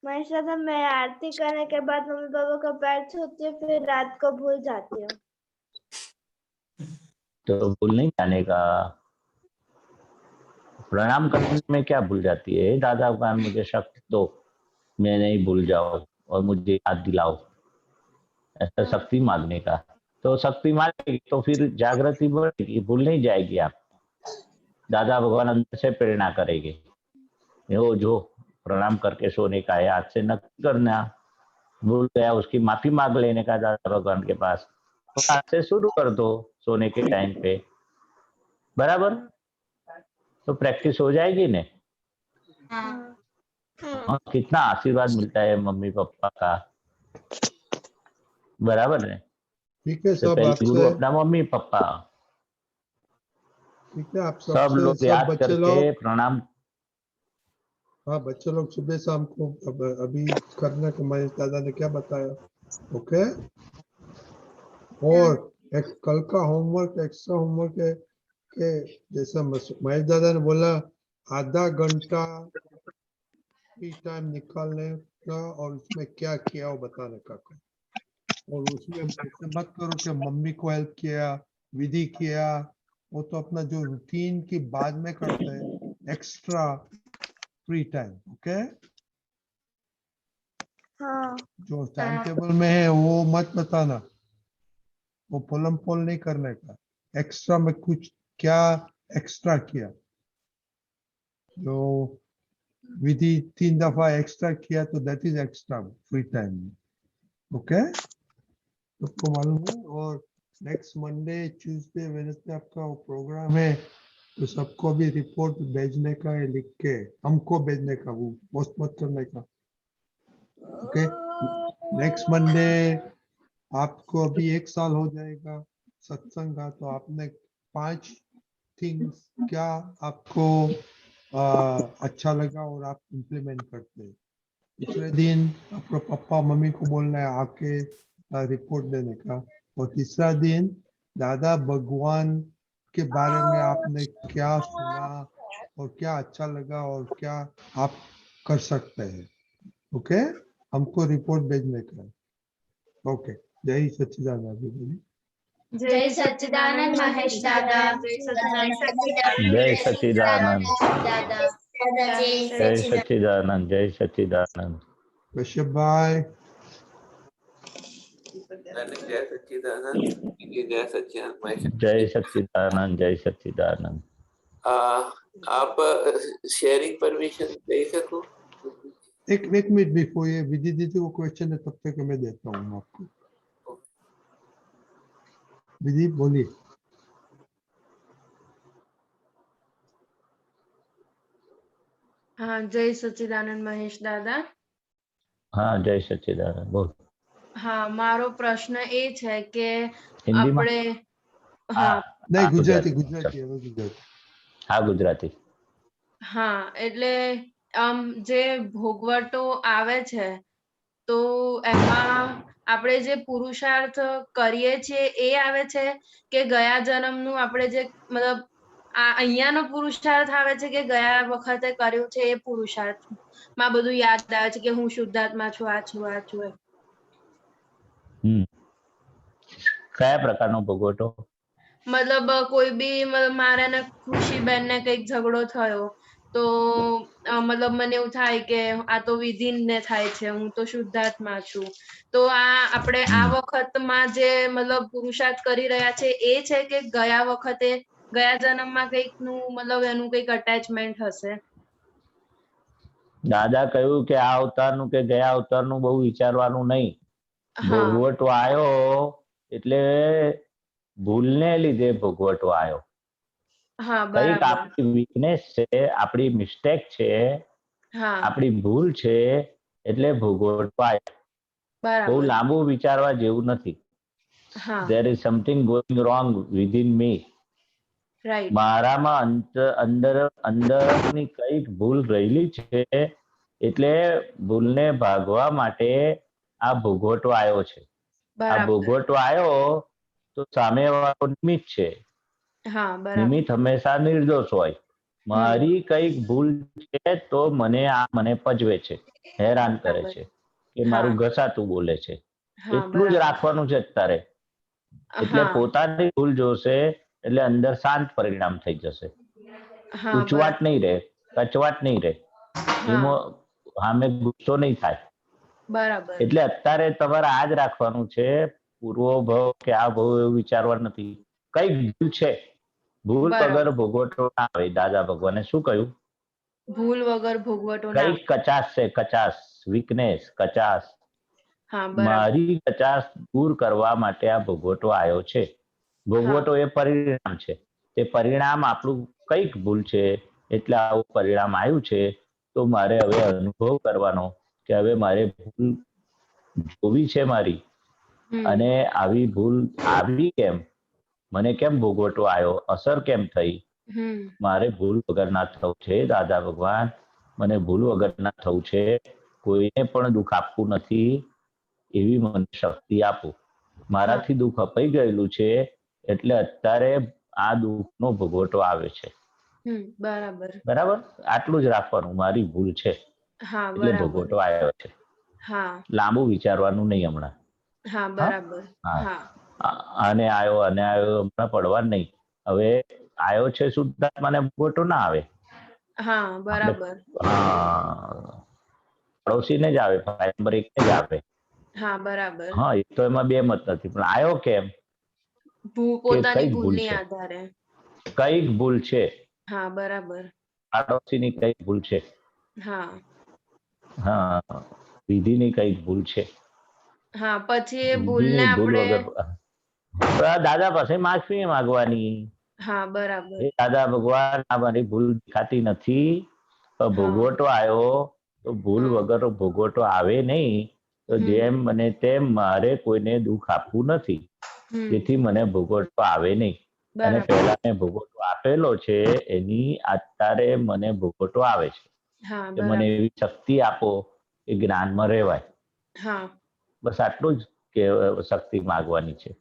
महेश दादा, मैं आरती करने के बाद मम्मी पापा का पैर छूती हूँ, फिर रात को भूल जाती हूँ। तो भूल नहीं जाने का। प्रणाम करने में क्या भूल जाती है? दादा भगवान मुझे शक्ति दो, मैं नहीं भूल जाओ और मुझे याद दिलाओ, ऐसा शक्ति मांगने का। तो शक्ति मांगेगी तो फिर जागृति बढ़ेगी, भूल नहीं जाएगी आप। दादा भगवान अंदर से प्रेरणा करेंगे, वो जो प्रणाम करके सोने का है आज से न करना। भूल गया उसकी माफी मांग लेने का दादा भगवान के पास। तो आज से शुरू कर दो सोने के टाइम पे, बराबर? तो प्रैक्टिस हो जाएगी ने। हाँ, कितना आशीर्वाद मिलता है मम्मी पापा का, बराबर है? ठीक है, तो सब पहले गुरु आपसे, अपना मम्मी पापा। ठीक है, आप सब सबसे, लोग सब याद बच्चे करके लोग, प्रणाम। हाँ बच्चे लोग सुबह शाम को अभी करने को महेश दादा ने क्या बताया, ओके? और एक कल का होमवर्क, एक्स्ट्रा होमवर्क है कि जैसा महेश दादा ने बोला, आधा घंटा फ्री टाइम निकालने का और उसमें क्या किया वो बताने का। और उसमें ऐसे मत करो कि मम्मी को हेल्प किया, विधि किया, वो तो अपना जो रूटीन की बाद में करते हैं, एक्स्ट्रा फ्री टाइम, ओके? हाँ। जो टाइम टेबल में है वो मत बताना, वो पोलम पोल नहीं करने का। एक्स्ट्रा में कुछ क्या एक्स्ट्रा किया, जो विधि 3 दफा एक्स्ट्रा किया तो that is extra free time में, ओके? सबको मालूम है। और नेक्स्ट मंडे, ट्यूसडे, वेडनेसडे आपका वो प्रोग्राम है, तो सबको भी रिपोर्ट भेजने का है, लिख के हमको भेजने का, वो पोस्ट मत करने का, ओके? नेक्स्ट मंडे आपको अभी 1 साल हो जाएगा सत्संग का, तो आपने 5 थिंग्स क्या आपको अच्छा लगा और आप इम्प्लीमेंट करते हैं। दूसरे दिन आपको पापा मम्मी को बोलना है आके रिपोर्ट देने का। और तीसरा दिन दादा भगवान के बारे में आपने क्या सुना और क्या अच्छा लगा और क्या आप कर सकते हैं, ओके? हमको रिपोर्ट भेजने का है, ओके? जय सच्चिदानंद। बोलिए जय सच्चिदानंद महेश दादा। जय सच्चिदानंद, दादा। जय सच्चिदानंद, जय सच्चिदानंद। कश्यप भाई, जय सच्चिदानंद, जय सच्चिदानंद महेश। जय सच्चिदानंद, जय सच्चिदानंद। आप शेयरिंग परमिशन दे सको? एक मिनट बिफोर ये विधि दीदी को क्वेश्चन है, तब तक मैं देता हूँ आपको। विधि बोलिए। हाँ, जय सच्चिदानंद महेश दादा। हाँ, जय सच्चिदानंद बोल। હા, મારો પ્રશ્ન એ છે કે હિન્દીમાં? આપણે હા नहीं हाँ, गुजराती, गुजराती, गुजराती है, वो गुजराती। हाँ गुजराती। હા એટલે જે ભોગવટો આવે છે તો એમાં આપણે જે પુરુષાર્થ કરીએ છીએ એ આવે છે કે ગયા જન્મનું આપણે જે મતલબ અહીંયાનો પુરુષાર્થ આવે છે કે ગયા વખતે કર્યું છે એ પુરુષાર્થ માં બધું યાદ આવે છે કે હું શુદ્ધાત્મા છું, આ છું, આ છું. કયા પ્રકારનો ભોગવટો? મતલબ કોઈ બી મતલબ મારે ને ખુશીબેન ને કઈક ઝઘડો થયો તો મતલબ મને એવું થાય કે આ તો વિધિન ને થાય છે, હું તો શુદ્ધાત્મા છું, તો આ આપણે આ વખતમાં જે મતલબ પુરુષાર્થ કરી રહ્યા છે એ છે કે ગયા વખતે ગયા જન્મમાં કઈક નું મતલબ એનું કઈક અટેચમેન્ટ હશે? દાદા કહ્યું કે આ અવતારનું કે ગયા અવતારનું બહુ વિચારવાનું નહીં. ભોગવટો આવ્યો એટલે ભૂલને લીધે ભોગવટો આવ્યો. કઈક આપણી વીકનેસ છે, આપણી મિસ્ટેક છે, આપણી ભૂલ છે એટલે ભોગવટો આવ્યો. બહુ લાંબુ વિચારવા જેવું નથી. there is something going wrong within me. મારામાં અંદરની કઈક ભૂલ રહેલી છે એટલે ભૂલને ભાગવા માટે આ ભોગવટો આવ્યો છે. આ ભોગવટો આવ્યો તો સામેવાળો નિમિત્ત છે. નિમિત્ત હંમેશા નિર્દોષ હોય. મારી કઈક ભૂલ છે તો મને પજવે છે, હેરાન કરે છે કે મારું ઘસાતું બોલે છે. એટલું જ રાખવાનું છે અત્યારે. એટલે પોતાની ભૂલ જોશે એટલે અંદર શાંત પરિણામ થઈ જશે. ઉચવાટ નહીં રહે, કચવાટ નહીં રહે, સામે ગુસ્સો નહીં થાય. એટલે અત્યારે તમારે આ જ રાખવાનું છે, પૂર્વો ભવ કે આ ભવ એવું વિચારવા નથી. કઈક ભૂલ છે, ભૂલ વગર ભોગવટો ના આવે. દાદા ભગવાને શું કહ્યું? ભૂલ વગર ભોગવટો ના કઈક કચાશ છે, કચાશ, વીકનેસ, કચાશ. મારી કચાશ દૂર કરવા માટે આ ભોગવટો આવ્યો છે. ભોગવટો એ પરિણામ છે. તે પરિણામ આપણું કઈક ભૂલ છે એટલે આવું પરિણામ આવ્યું છે. તો મારે હવે અનુભવ કરવાનો કે હવે મારે ભૂલ જોવી છે મારી, અને આવી ભૂલ આવી કેમ, મને કેમ ભોગવટો આવ્યો, અસર કેમ થઈ, મારે ભૂલ વગર ના થવું છે. દાદા ભગવાન મને ભૂલ વગર ના થવું છે, કોઈને પણ દુઃખ આપવું નથી એવી મને શક્તિ આપો. મારાથી દુઃખ અપાઈ ગયેલું છે એટલે અત્યારે આ દુઃખનો ભોગવટો આવે છે. બરાબર? આટલું જ રાખવાનું. મારી ભૂલ છે એટલે ભોગવટો આવ્યો છે. લાંબુ વિચારવાનું નહીં હમણાં. અને આવ્યો હમણાં પડવાનું નહીં. હવે આવ્યો છે શુદ્ધાત્માને ભોગવટો ના આવે. પડોશીને જ આવે, નંબર 1 ને જ આવે. એ તો એમાં બે મત નથી, પણ આવ્યો કેમ? પોતાની ભૂલની આધારે કઈક ભૂલ છે. પાડોશીની કઈક ભૂલ છે. વિધિની કઈક ભૂલ છે. પછી એ ભૂલને આપણે દાદા પાસે માફી માંગવાની. દાદા ભગવાન આ મારી ભૂલ દેખાતી નથી, ભોગવટો આવ્યો તો ભૂલ વગર ભોગવટો આવે નહીં. તો જેમ મને તેમ મારે કોઈને દુઃખ આપવું નથી, જેથી મને ભોગવટો આવે નહીં. અને પહેલા મેં ભોગવટો આપેલો છે એની અત્યારે મને ભોગવટો આવે છે. મને એવી શક્તિ આપો કે જ્ઞાનમાં રહેવાય. બસ આટલું જ કે શક્તિ માંગવાની છે.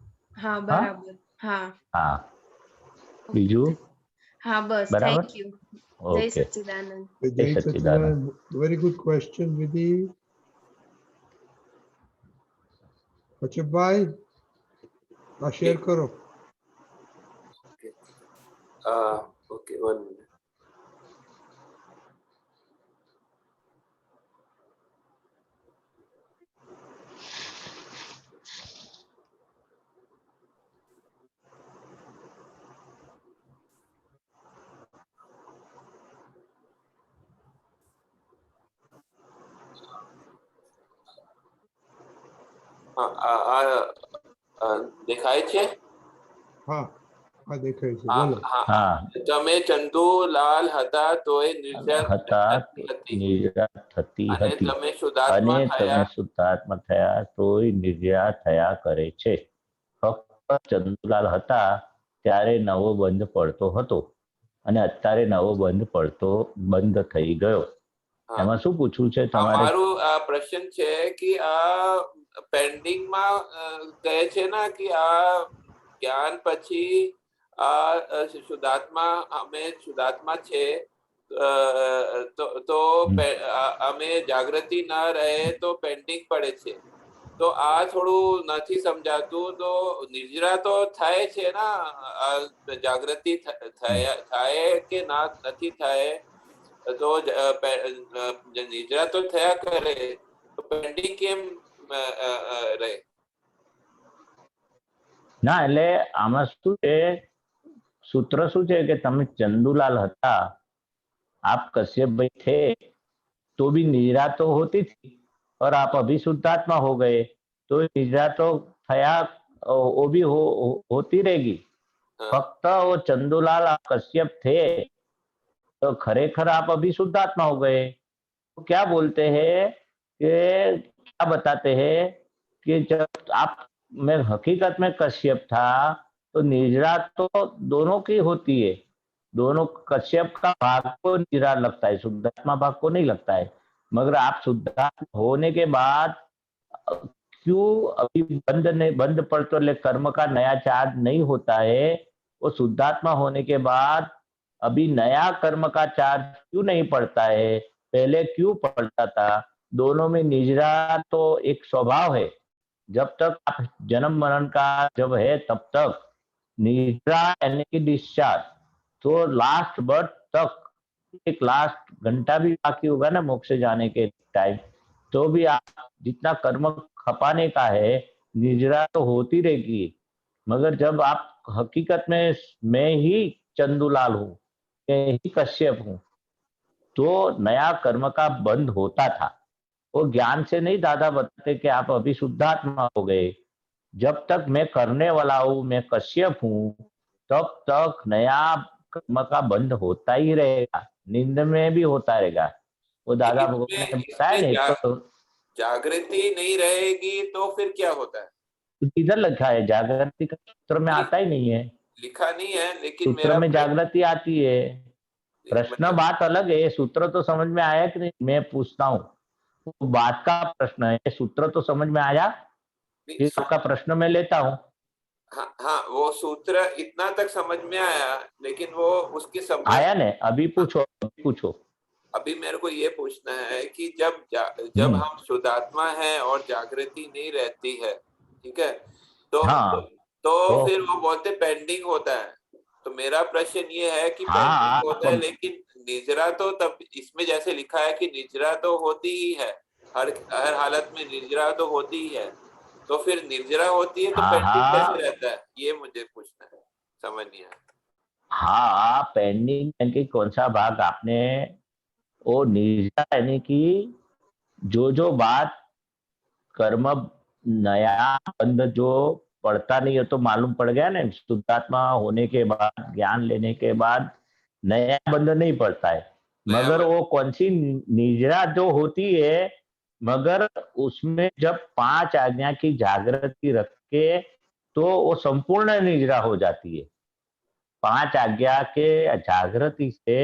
બીજું બરાબર? જય સચ્ચિદાનંદ. વેરી ગુડ ક્વેશ્ચન વિધિ. કચ્છભાઈ આ શેર કરો. Okay, 1 minute. દેખાય છે? દેખાય છે. બોલો. તમે ચંદુલાલ હતા તોય નિર્જાત થતી હતી, તમે શુદ્ધાત્મા થયા તોય નિર્જાત થયા કરે છે. ફક્ત ચંદુલાલ હતા ત્યારે નવો બંધ પડતો હતો અને અત્યારે નવો બંધ થઈ ગયો. એમાં શું પૂછવું છે તમારે? મારું આ પ્રશ્ન છે કે આ પેન્ડિંગ માં કહે છે ને કે આ જ્ઞાન પછી આ અમે શુદ્ધાત્મા છે તો અમે જાગૃતિ ના રહે તો પેન્ડિંગ પડે છે. તો આ થોડું નથી સમજાતું. તો નિર્જરા તો થાય છે ના, જાગૃતિ થાય કે ના નથી થાય, તો નિદ્રા તો થયા કરે, તો પેન્ડિંગ કેમ રહે? ના, એટલે આમાં શું છે, सूत्र શું છે કે તમે चंदूलाल હતા, आप कश्यप भाई थे, तो भी निद्रा तो होती थी, और आप अभी शुद्धात्मा हो गए, तो निद्रा तो थया वो भी होती रहेगी. फक्त वो चंदूलाल आप कश्यप थे, तो खरेखर आप अभी शुद्धात्मा हो गए. तो क्या बोलते हैं कि क्या बताते हैं कि जब आप, मैं हकीकत में कश्यप था, तो निद्रा तो दोनों की होती है. दोनों कश्यप का भाग को निद्रा लगता है, शुद्धात्मा भाग को नहीं लगता है. मगर आप शुद्धात्मा होने के बाद क्यों अभी बंद पर तो ले कर्म का नया चार्ज नहीं होता है, वो शुद्धात्मा होने के बाद अभी नया कर्म का चार्ज क्यों नहीं पड़ता है, पहले क्यों पड़ता था? दोनों में निद्रा तो एक स्वभाव है. जब तक आप जन्म मरण का जब है तब तक निद्रा यानी कि डिस्चार्ज, तो लास्ट बर्थ तक एक लास्ट घंटा भी बाकी होगा ना मोक्ष जाने के टाइम, तो भी आप जितना कर्म खपाने का है, निद्रा तो होती रहेगी. मगर जब आप हकीकत में मैं ही चंदूलाल हूँ, मैं ही कश्यप हूँ, तो नया कर्म का बंद होता था. वो ज्ञान से नहीं दादा बताते कि आप अभी शुद्धात्मा हो गए. जब तक मैं करने वाला हूँ, मैं कश्यप हूँ, तब तक नया कर्म का बंद होता ही रहेगा, नींद में भी होता रहेगा. वो दादा भगवान ने बताया नहीं तो जागृति नहीं रहेगी तो फिर क्या होता है? इधर लिखा है, जागृति का सूत्र में आता ही नहीं है. लिखा नहीं है, लेकिन सूत्र में जागृति आती है. प्रश्न बात अलग है, सूत्र तो समझ में आया कि नहीं, मैं पूछता हूँ, तो बात का प्रश्न है, सूत्र तो समझ में आया, आपका प्रश्न मैं लेता हूँ. हाँ हाँ, वो सूत्र इतना तक समझ में आया, लेकिन वो उसकी समझ आया नहीं. अभी पूछो. अभी मेरे को ये पूछना है कि जब हम शुद्धात्मा हैं और जागृति नहीं रहती है, ठीक है, तो फिर वो बोलते पेंडिंग होता है. तो मेरा प्रश्न ये है कि पेंडिंग होता है, लेकिन निद्रा तो तब इसमें जैसे लिखा है कि निद्रा तो होती ही है, हर हालत में निद्रा तो होती ही है, तो फिर निद्रा होती है तो पेंडिंग कैसे रहता है, ये मुझे पूछना है, समझ नहीं आया. हाँ, पेंडिंग यानी कौन सा भाग आपने, वो निद्रा यानी कि जो बात कर्म नया बंद जो पड़ता नहीं है, तो मालूम पड़ गया ना, शुद्धात्मा होने के बाद, ज्ञान लेने के बाद नया बंध नहीं पड़ता है. मगर वो कौन सी निद्रा जो होती है, मगर उसमें जब 5 आज्ञा की जागृति रख के, तो वो संपूर्ण निद्रा हो जाती है. 5 आज्ञा के जागृति से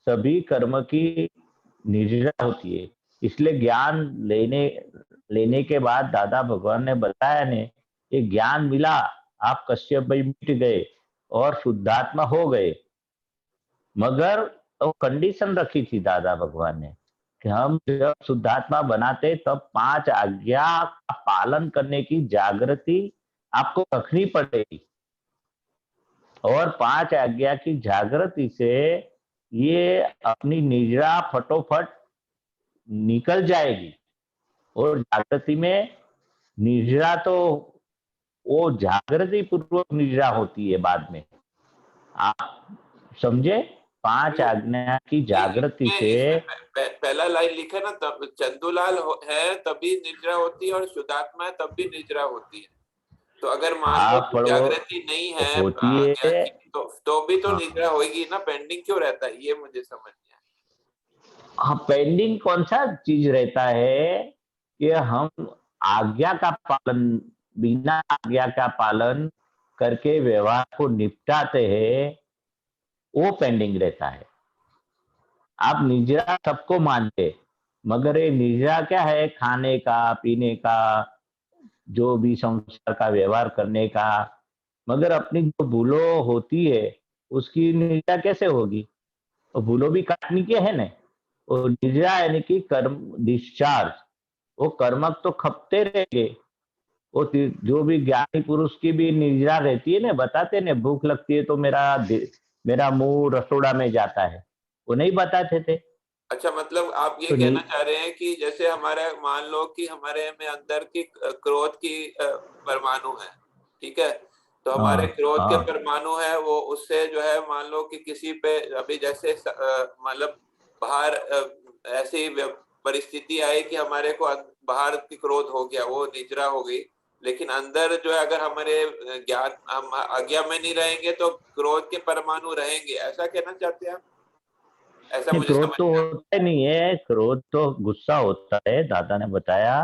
सभी कर्म की निद्रा होती है. इसलिए ज्ञान लेने के बाद दादा भगवान ने बताया ने, ये ज्ञान मिला, आप कश्यप भाई मिट गए और शुद्धात्मा हो गए. मगर वो कंडीशन रखी थी दादा भगवान ने कि हम जब शुद्धात्मा बनाते तब 5 आज्ञा का पालन करने की जागृति आपको रखनी पड़ेगी, और 5 आज्ञा की जागृति से ये अपनी निद्रा फटोफट निकल जाएगी. और जागृति में निद्रा तो वो जागृति पूर्वक निद्रा होती है बाद में, आप समझे. 5 आज्ञा की जागृति से पहला लाइन लिखा ना, तब चंदूलाल है तभी निद्रा होती है, और शुद्धात्मा है तब भी निद्रा होती है. तो अगर मान लो जागृति नहीं है होती है, तो भी तो निद्रा होगी ना, पेंडिंग क्यों रहता है, ये मुझे समझ नहीं आया. हाँ, पेंडिंग कौन सा चीज रहता है कि हम आज्ञा का पालन, बिना आज्ञा का पालन करके व्यवहार को निपटाते हैं, वो पेंडिंग रहता है. आप निद्रा सबको मानते, मगर ये निद्रा क्या है, खाने का, पीने का, जो भी संसार का व्यवहार करने का. मगर अपनी जो भूलो होती है उसकी निद्रा कैसे होगी, तो भूलो भी काटनी के है ना. और निद्रा यानी कि कर्म डिस्चार्ज, वो कर्म तो खपते रहेंगे, वो जो भी ज्ञानी पुरुष की भी निद्रा रहती है ना, बताते ना भूख लगती है तो मेरा मुंह रसोड़ा में जाता है, वो नहीं बताते थे। अच्छा, मतलब आप ये तो कहना चाह रहे हैं कि जैसे हमारे मान लो कि हमारे में अंदर की क्रोध की परमाणु है, ठीक है, तो हमारे क्रोध के हाँ परमाणु है वो, उससे जो है मान लो कि किसी पे अभी जैसे मतलब बाहर ऐसी परिस्थिति आई कि हमारे को बाहर की क्रोध हो गया, वो निद्रा हो गई, लेकिन अंदर जो है अगर हमारे ज्ञान हम आज्ञा में नहीं रहेंगे तो क्रोध के परमाणु रहेंगे, ऐसा कहना चाहते हैं आप? ऐसा नहीं, मुझे क्रोध समझ तो में होता ही नहीं है, क्रोध तो गुस्सा होता है, दादा ने बताया।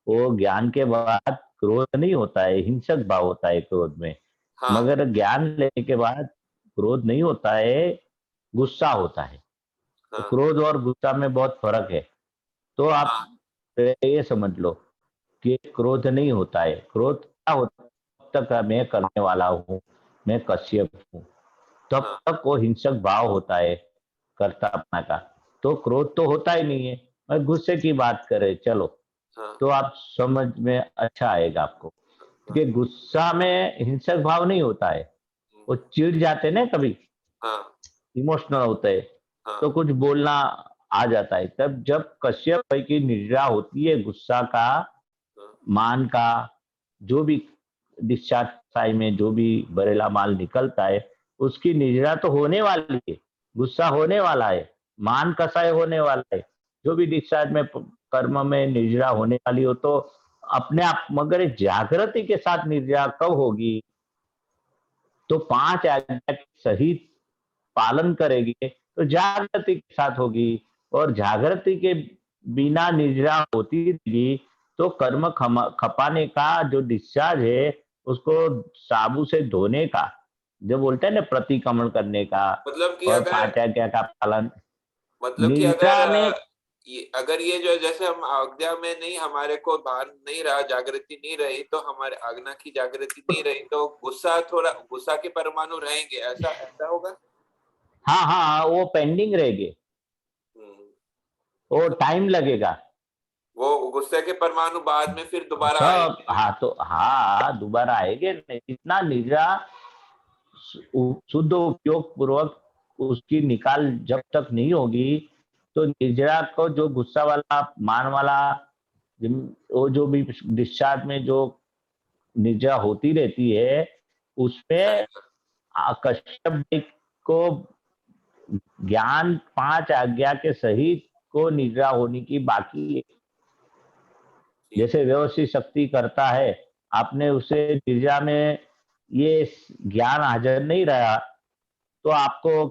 वो ज्ञान के बाद क्रोध नहीं होता है, हिंसक भाव होता है क्रोध में। हाँ मगर ज्ञान लेने के बाद क्रोध नहीं होता है, गुस्सा होता है। तो हाँ क्रोध और गुस्सा में बहुत फर्क है। तो आप हाँ ये समझ लो कि क्रोध नहीं होता है। क्रोध क्या होता है? तब तक मैं करने वाला हूँ, मैं कश्यप हूँ, तब हाँ तक वो हिंसक भाव होता है कर्तापना का। तो क्रोध तो होता ही नहीं है। मैं गुस्से की बात करें चलो, हाँ तो आप समझ में अच्छा आएगा आपको कि गुस्सा में हिंसक भाव नहीं होता है। वो चिढ़ जाते ना कभी, हाँ इमोशनल होते हैं, हाँ तो कुछ बोलना आ जाता है। तब जब कश्यप भाई की निद्रा होती है, गुस्सा का, मान का, जो भी डिस्चार्ज साई में जो भी बरेला माल निकलता है, उसकी निद्रा तो होने वाली है, गुस्सा होने वाला है, मान कसाय होने वाला है, जो भी डिस्चार्ज में कर्म में निद्रा होने वाली हो, तो अपने आप। मगर जागृति के साथ निद्रा कब होगी? तो 5 आज्ञा के सहित पालन करेगी तो जागृति के साथ होगी। और जागृति के बिना निद्रा होती थी तो कर्म खपाने का जो डिस्चार्ज है, उसको साबु से धोने का, जो बोलते हैं ना प्रतिक्रमण करने का, मतलब कि और अगर 5 आज्ञा का पालन, मतलब कि अगर निद्रा में। अगर ये जो जैसे हम आज्ञा में नहीं, हमारे को भान नहीं रहा, जागृति नहीं रही, तो हमारे आज्ञा की जागृति नहीं रही, तो गुस्सा, थोड़ा गुस्सा के परमाणु रहेंगे, ऐसा ऐसा होगा। हाँ हाँ, वो पेंडिंग रहेगी, वो टाइम लगेगा। वो गुस्से के परमाणु बाद में फिर दोबारा सब आएंगे। हाँ, तो हाँ दोबारा आएंगे नहीं। इतना निद्रा शुद्ध उपयोग पूर्वक उसकी निकाल जब तक नहीं होगी, तो निद्रा को जो गुस्सा वाला मान वाला वो जो भी डिस्चार्ज में जो निद्रा होती रहती है, उसमें कश्यप जी को ज्ञान 5 आज्ञा के सहित को निद्रा होने की बाकी है। जैसे व्यवस्थित शक्ति करता है, आपने उसे निद्रा में ये ज्ञान हाजिर नहीं रहा, तो आपको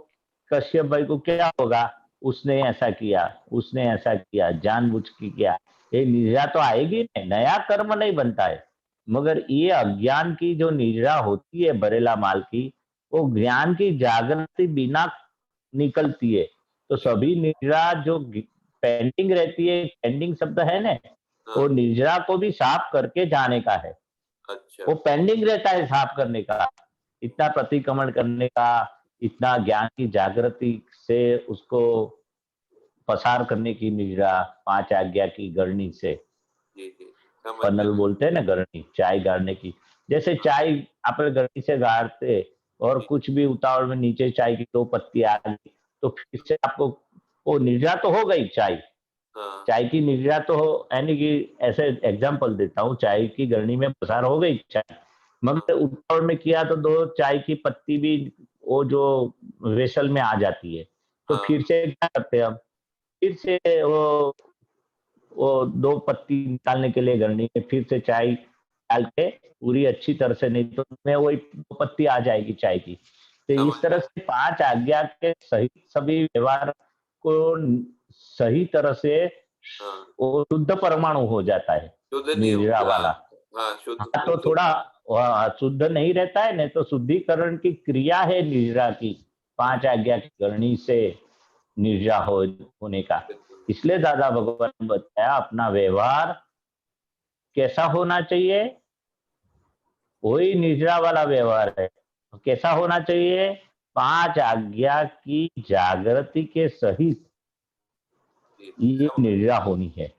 कश्यप भाई को क्या होगा? उसने ऐसा किया, उसने ऐसा किया, जानबूझ के किया। ये निद्रा तो आएगी नहीं, नया कर्म नहीं बनता है। मगर ये अज्ञान की जो निद्रा होती है बरेला माल की, वो ज्ञान की जागृति बिना निकलती है। तो सभी निद्रा जो पेंडिंग रहती है, पेंडिंग शब्द है ना, वो निद्रा को भी साफ करके जाने का है। वो पेंडिंग रहता है साफ करने का, इतना प्रतिक्रमण करने का, इतना ज्ञान की जागृति से उसको पसार करने की निद्रा 5 आज्ञा की गरणी से। पन्नल बोलते हैं ना, गरणी चाय गाड़ने की। जैसे चाय अपने गरणी से गाड़ते और कुछ भी उतावल में नीचे चाय की 2 पत्ती आ गई, तो फिर से आपको वो निद्रा तो हो गई। चाय की निद्रा तो हो, यानी कि ऐसे एग्जांपल देता हूँ, चाय की गरणी में पसार हो गई चाय, मगर उतावल में किया तो 2 चाय की पत्ती भी वो जो वेसल में आ जाती है। तो फिर से क्या करते हैं हम? फिर से वो 2 पत्ती निकालने के लिए गरणी में फिर से चाय डाल के पूरी अच्छी तरह से, नहीं तो उसमें वही 2 पत्ती आ जाएगी चाय की। तो इस तरह से 5 आज्ञा के सहित सभी व्यवहार को सही तरह से वो शुद्ध परमाणु हो जाता है निद्रा वाला। हाँ, तो थोड़ा शुद्ध नहीं रहता है, नहीं तो शुद्धिकरण की क्रिया है निद्रा की, 5 आज्ञा की गरणी से निद्रा होने का। इसलिए दादा भगवान ने बताया अपना व्यवहार कैसा होना चाहिए, वही निद्रा वाला व्यवहार है। कैसा होना चाहिए? 5 आज्ञा की जागृति के सहित ये निद्रा होनी है।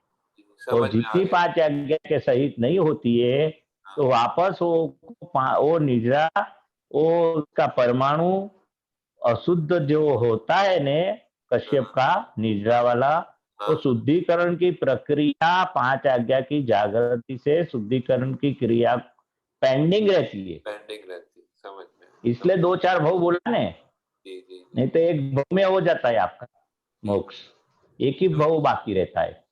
और जितनी 5 आज्ञा के सहित नहीं होती है, तो वापस वो निद्रा, वो उसका परमाणु अशुद्ध जो होता है ने कश्यप का निद्रा वाला, वो शुद्धिकरण की प्रक्रिया 5 आज्ञा की जागृति से शुद्धिकरण की क्रिया पेंडिंग रहती है। पेंडिंग रहती, समझ में। इसलिए 2-4 भव बोला ने, जी जी। नहीं तो एक भव में हो जाता है आपका मोक्ष, एक ही भव बाकी रहता है।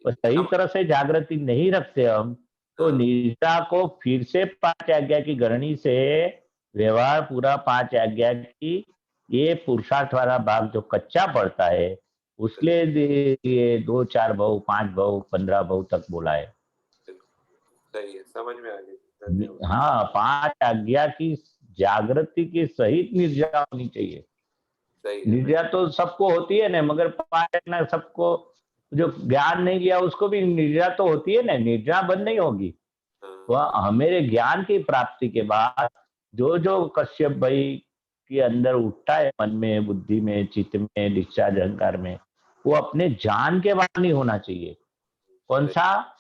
तो सही तरह से जागृति नहीं रखते हम, तो निद्रा को फिर से 5 आज्ञा की गणनी से व्यवहार पूरा 5 आज्ञा की ये पुरुषार्थ वाला भाग जो कच्चा पड़ता है, उसके ये 2-4 भव, 5 भव, 15 भव तक बोला है। सही है, समझ में आ गई। हाँ, 5 आज्ञा की जागृति की सहित निद्रा होनी चाहिए। निद्रा तो सबको होती है ना, मगर 5 आज्ञा सबको जो ज्ञान नहीं लिया उसको भी निद्रा तो होती है ना, निद्रा बंद नहीं होगी। वह मेरे ज्ञान की प्राप्ति के बाद जो जो कश्यप भाई के अंदर उठता है, मन में, बुद्धि में, चित्त में, डिस्चार्ज अहंकार में, वो अपने जान के बाद नहीं होना चाहिए। कौन सा?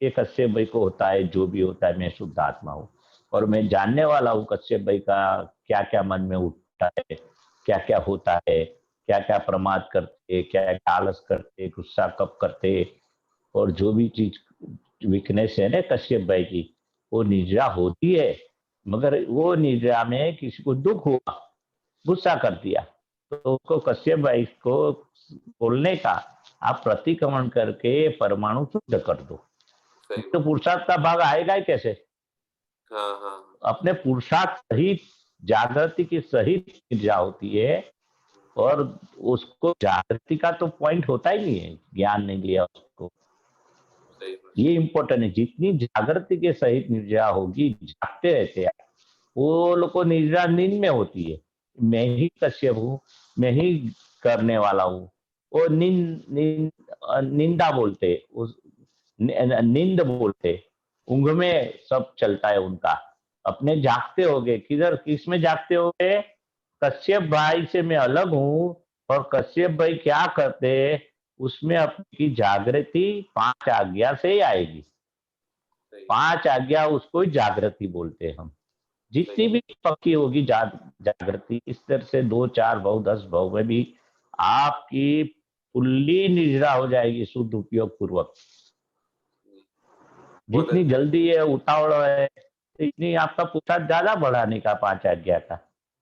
ये कश्यप भाई को होता है, जो भी होता है मैं शुद्ध आत्मा हूँ और मैं जानने वाला हूँ कश्यप भाई का क्या क्या मन में उठता है, क्या क्या होता है, क्या क्या प्रमाद करते, क्या क्या आलस करते, गुस्सा कब करते, और जो भी चीज वीकनेस है ना कश्यप भाई की, वो निद्रा होती है। मगर वो निद्रा में किसी को दुख हुआ, गुस्सा कर दिया, तो उसको कश्यप भाई को बोलने का आप प्रतिक्रमण करके परमाणु शुद्ध कर दो, तो पुरुषार्थ का भाग आएगा ही कैसे? अपने पुरुषार्थ सहित जागृति की सहित निद्रा होती है, और उसको जागृति का तो पॉइंट होता ही नहीं है, ज्ञान नहीं लिया उसको। ये इम्पोर्टेंट है, जितनी जागृति के सहित निद्रा होगी, जागते रहते हैं वो लोग को, निद्रा नींद में होती है। मैं ही कश्यप हूँ, मैं ही करने वाला हूँ, वो निंदा बोलते, उस नींद बोलते, ऊंघ में सब चलता है उनका। अपने जागते होगे, किधर किस में जागते होगे? कश्यप भाई से मैं अलग हूँ, और कश्यप भाई क्या करते उसमें अपनी जागृति 5 आज्ञा से ही आएगी। 5 आज्ञा उसको जागृति बोलते हैं हम। जितनी भी पक्की होगी जागृति, इस तरह से 2-4 भव, 10 भव में भी आपकी फुल्ली निद्रा हो जाएगी शुद्ध उपयोग पूर्वक। जितनी जल्दी है, उतावड़ है, इतनी आपका पुरुषार्थ ज्यादा बढ़ाने का 5 आज्ञा का।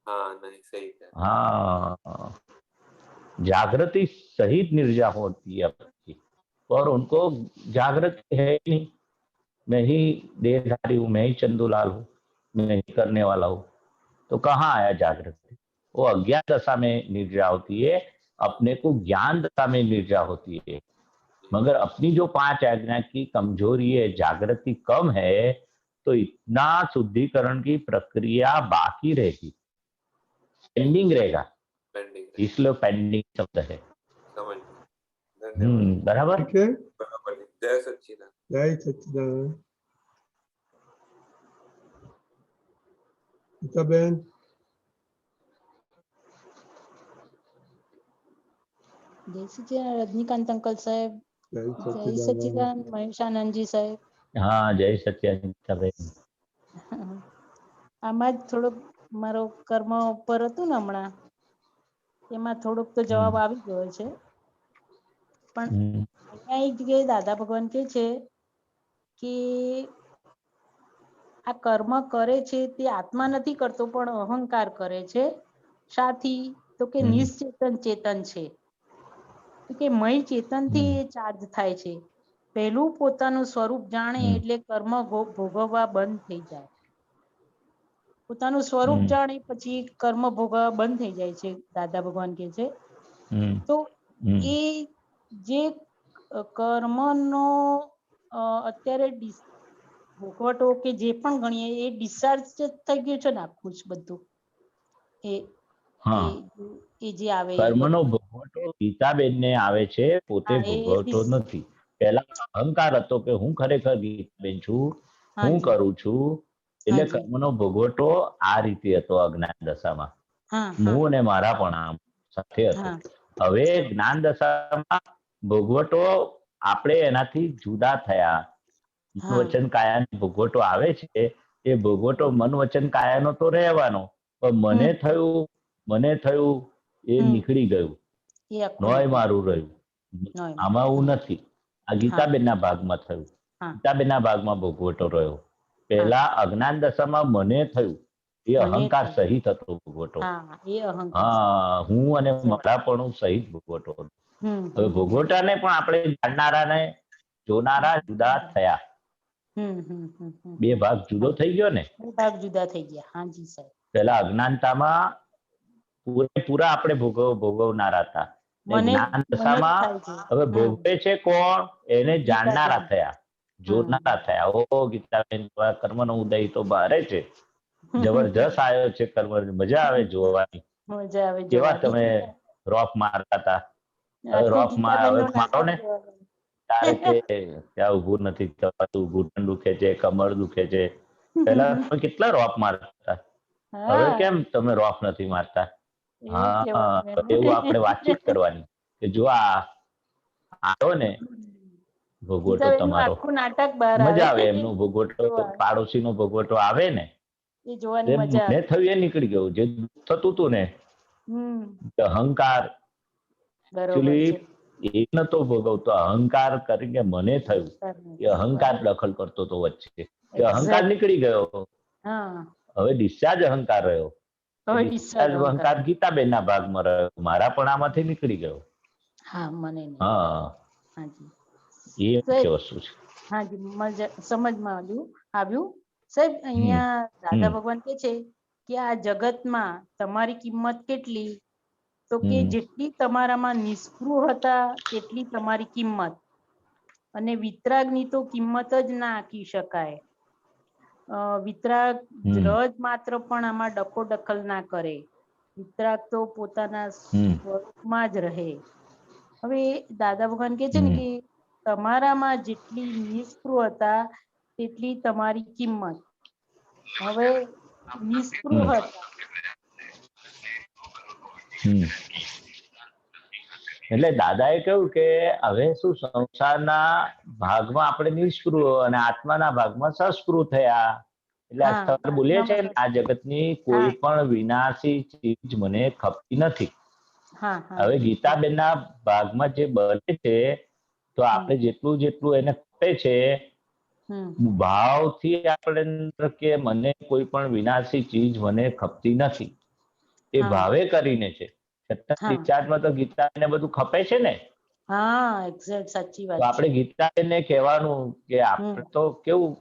नहीं सही है। हाँ, जागृति सहित निद्रा होती है आपकी, और उनको जागृति है ही नहीं, मैं ही देहधारी हूँ, मैं ही चंदूलाल हूँ, मैं ही करने वाला हूँ, तो कहाँ आया जागृति? वो अज्ञान दशा में निद्रा होती है, अपने को ज्ञान दशा में निद्रा होती है। मगर अपनी जो 5 आज्ञा की कमजोरी है, जागृति कम है, तो इतना शुद्धिकरण की प्रक्रिया बाकी रहेगी, पेंडिंग रहेगा, इसलिए पेंडिंग शब्द है। बराबर। जय सच्चिदानंद। जय सच्चिदानंद। बहन, जय सच्चिदानंद रजनीकांत अंकल साहेब, जय सच्चिदानंद महेशानंद जी साहेब। हाँ, जय सच्चिदानंद। આમાં જ થોડોક મારો કર્મ ઉપર હતું ને હમણાં, એમાં થોડોક તો જવાબ આવી ગયો છે, પણ અહીંયા એક જગ્યાએ દાદા ભગવાન કહે છે કે આ કર્મ કરે છે તે આત્મા નથી કરતો પણ અહંકાર કરે છે, સાથી તો કે નિશ્ચેતન ચેતન છે, કે મય ચેતન થી ચાર્જ થાય છે, પહેલું પોતાનું સ્વરૂપ જાણે એટલે કર્મ ભોગવવા બંધ થઈ જાય, પોતાનું સ્વરૂપ જાણે પછી કર્મ ભોગવવા બંધ થઈ જાય છે, દાદા ભગવાન કહે છે। તો એ જે કર્મનો અત્યારે ભોગવટો કે જે પણ ગણીએ એ ડિસ્ચાર્જ થઈ ગયું છે ને આખું જ બધું એ જે આવે કર્મનો ભોગવટો ગીતાબેન ને આવે છે, પોતે ભોગવતો નથી। પહેલા અહંકાર હતો કે હું ખરેખર ગીતાબેન છું, હું કરું છું, એટલે કર્મનો ભોગવટો આ રીતે હતો અજ્ઞાન દશામાં, હું અને મારાપણા સાથે હતો। હવે જ્ઞાન દશામાં ભોગવટો આપણે એનાથી જુદા થયા, મન વચન કાયાનો ભોગવટો આવે છે એ ભોગવટો મન વચન કાયાનો તો રહેવાનો, પણ મને થયું એ નીકળી ગયું, નોય મારું રહ્યું. આમાં એવું નથી. આ ગીતાબેનના ભાગમાં થયું. ગીતાબેનના ભાગમાં ભોગવટો રહ્યો. પહેલા અજ્ઞાન દશામાં મને થયું, એ અહંકાર સહિત હતો ભોગવટો. હા, હું અને મારાપણું સહિત ભોગવટો હતો. હવે ભોગવટાને પણ આપણે જાણનારાને જોનારા જુદા થયા. બે ભાગ જુદો થઈ ગયો ને. ભાગ જુદા થઈ ગયા. હાજી સાહેબ. પેલા અજ્ઞાનતામાં પૂરેપૂરા આપણે ભોગવનારા હતા. જ્ઞાન દશામાં હવે ભોગવે છે કોણ? એને જાણનારા થયા, જોનારા થયા. ઓ ગીતાબેન, કર્મનો ઉદય તો ભારે છે, જબરજસ્ત આવ્યો છે કર્મ. મજા આવે જોવાની. કેવા તમે રોફ મારતા હતા. રોફ મારો ને તારે કે ત્યાં ઉભું નથી થવાતું, ઘૂંટણ દુખે છે, કમર દુખે છે. પેલા તમે કેટલા રોફ મારતા હતા, હવે કેમ તમે રોફ નથી મારતા? હા, એવું આપણે વાતચીત કરવાની કે જો આ આવ્યો ને ભોગવટો તમારો, મજા આવે એમનો ભોગવટો, પાડોશીનો ભોગવટો આવે ને મને થયું એ નીકળી ગયું. જે થતું હતું ને અહંકાર, એ નતો ભોગવતો, અહંકાર કરીને મને થયું, એ અહંકાર દખલ કરતો હતો વચ્ચે. એ અહંકાર નીકળી ગયો, હવે ડિસ્ચાર્જ અહંકાર રહ્યો. ડિસ્ચાર્જ અહંકાર ગીતાબેનના ભાગમાં રહ્યો, મારા પણ આમાંથી નીકળી ગયો. હા, એ વસ્તુ છે. હાજી, સમજમાં આવ્યું સાહેબ. અહીંયા દાદા ભગવાન કે છે કે આ જગતમાં તમારી કિંમત કેટલી? તો કે જેટલી તમારામાં નિસ્પૃહતા તેટલી તમારી કિંમત, અને વિતરાગની તો કિંમત જ ના આંકી શકાય. વિતરાગ રજ માત્ર પણ આમાં ડખો દખલ ના કરે. વિતરાગ તો પોતાના સ્વરૂપમાં જ રહે. હવે દાદા ભગવાન કે છે ને કે તમારામાં જેટલી નિસ્પૃહતા તેટલી તમારી કિંમત. હવે નિસ્પૃહતા એટલે દાદાએ કહ્યું કે હવે શું, સંસારના ભાગમાં આપણે નિષ્પૃહ અને આત્માના ભાગમાં સસ્પૃહ થયા. એટલે આ સ્થળ બોલીએ છે, આ જગતની કોઈ પણ વિનાશી ચીજ મને ખપતી નથી. હવે ગીતાબેનના ભાગમાં જે બને છે, તો આપણે જેટલું એને ખપે છે, ભાવથી આપણે કે મને કોઈ પણ વિનાશી ચીજ મને ખપતી નથી, એ ભાવે કરીને છે. ડિસ્ચાર્જમાં તો ગીતાને બધું ખપે છે ને. સાચી વાત. તો આપણે ગીતાબેનને કહેવાનું કે આપણે તો કેવું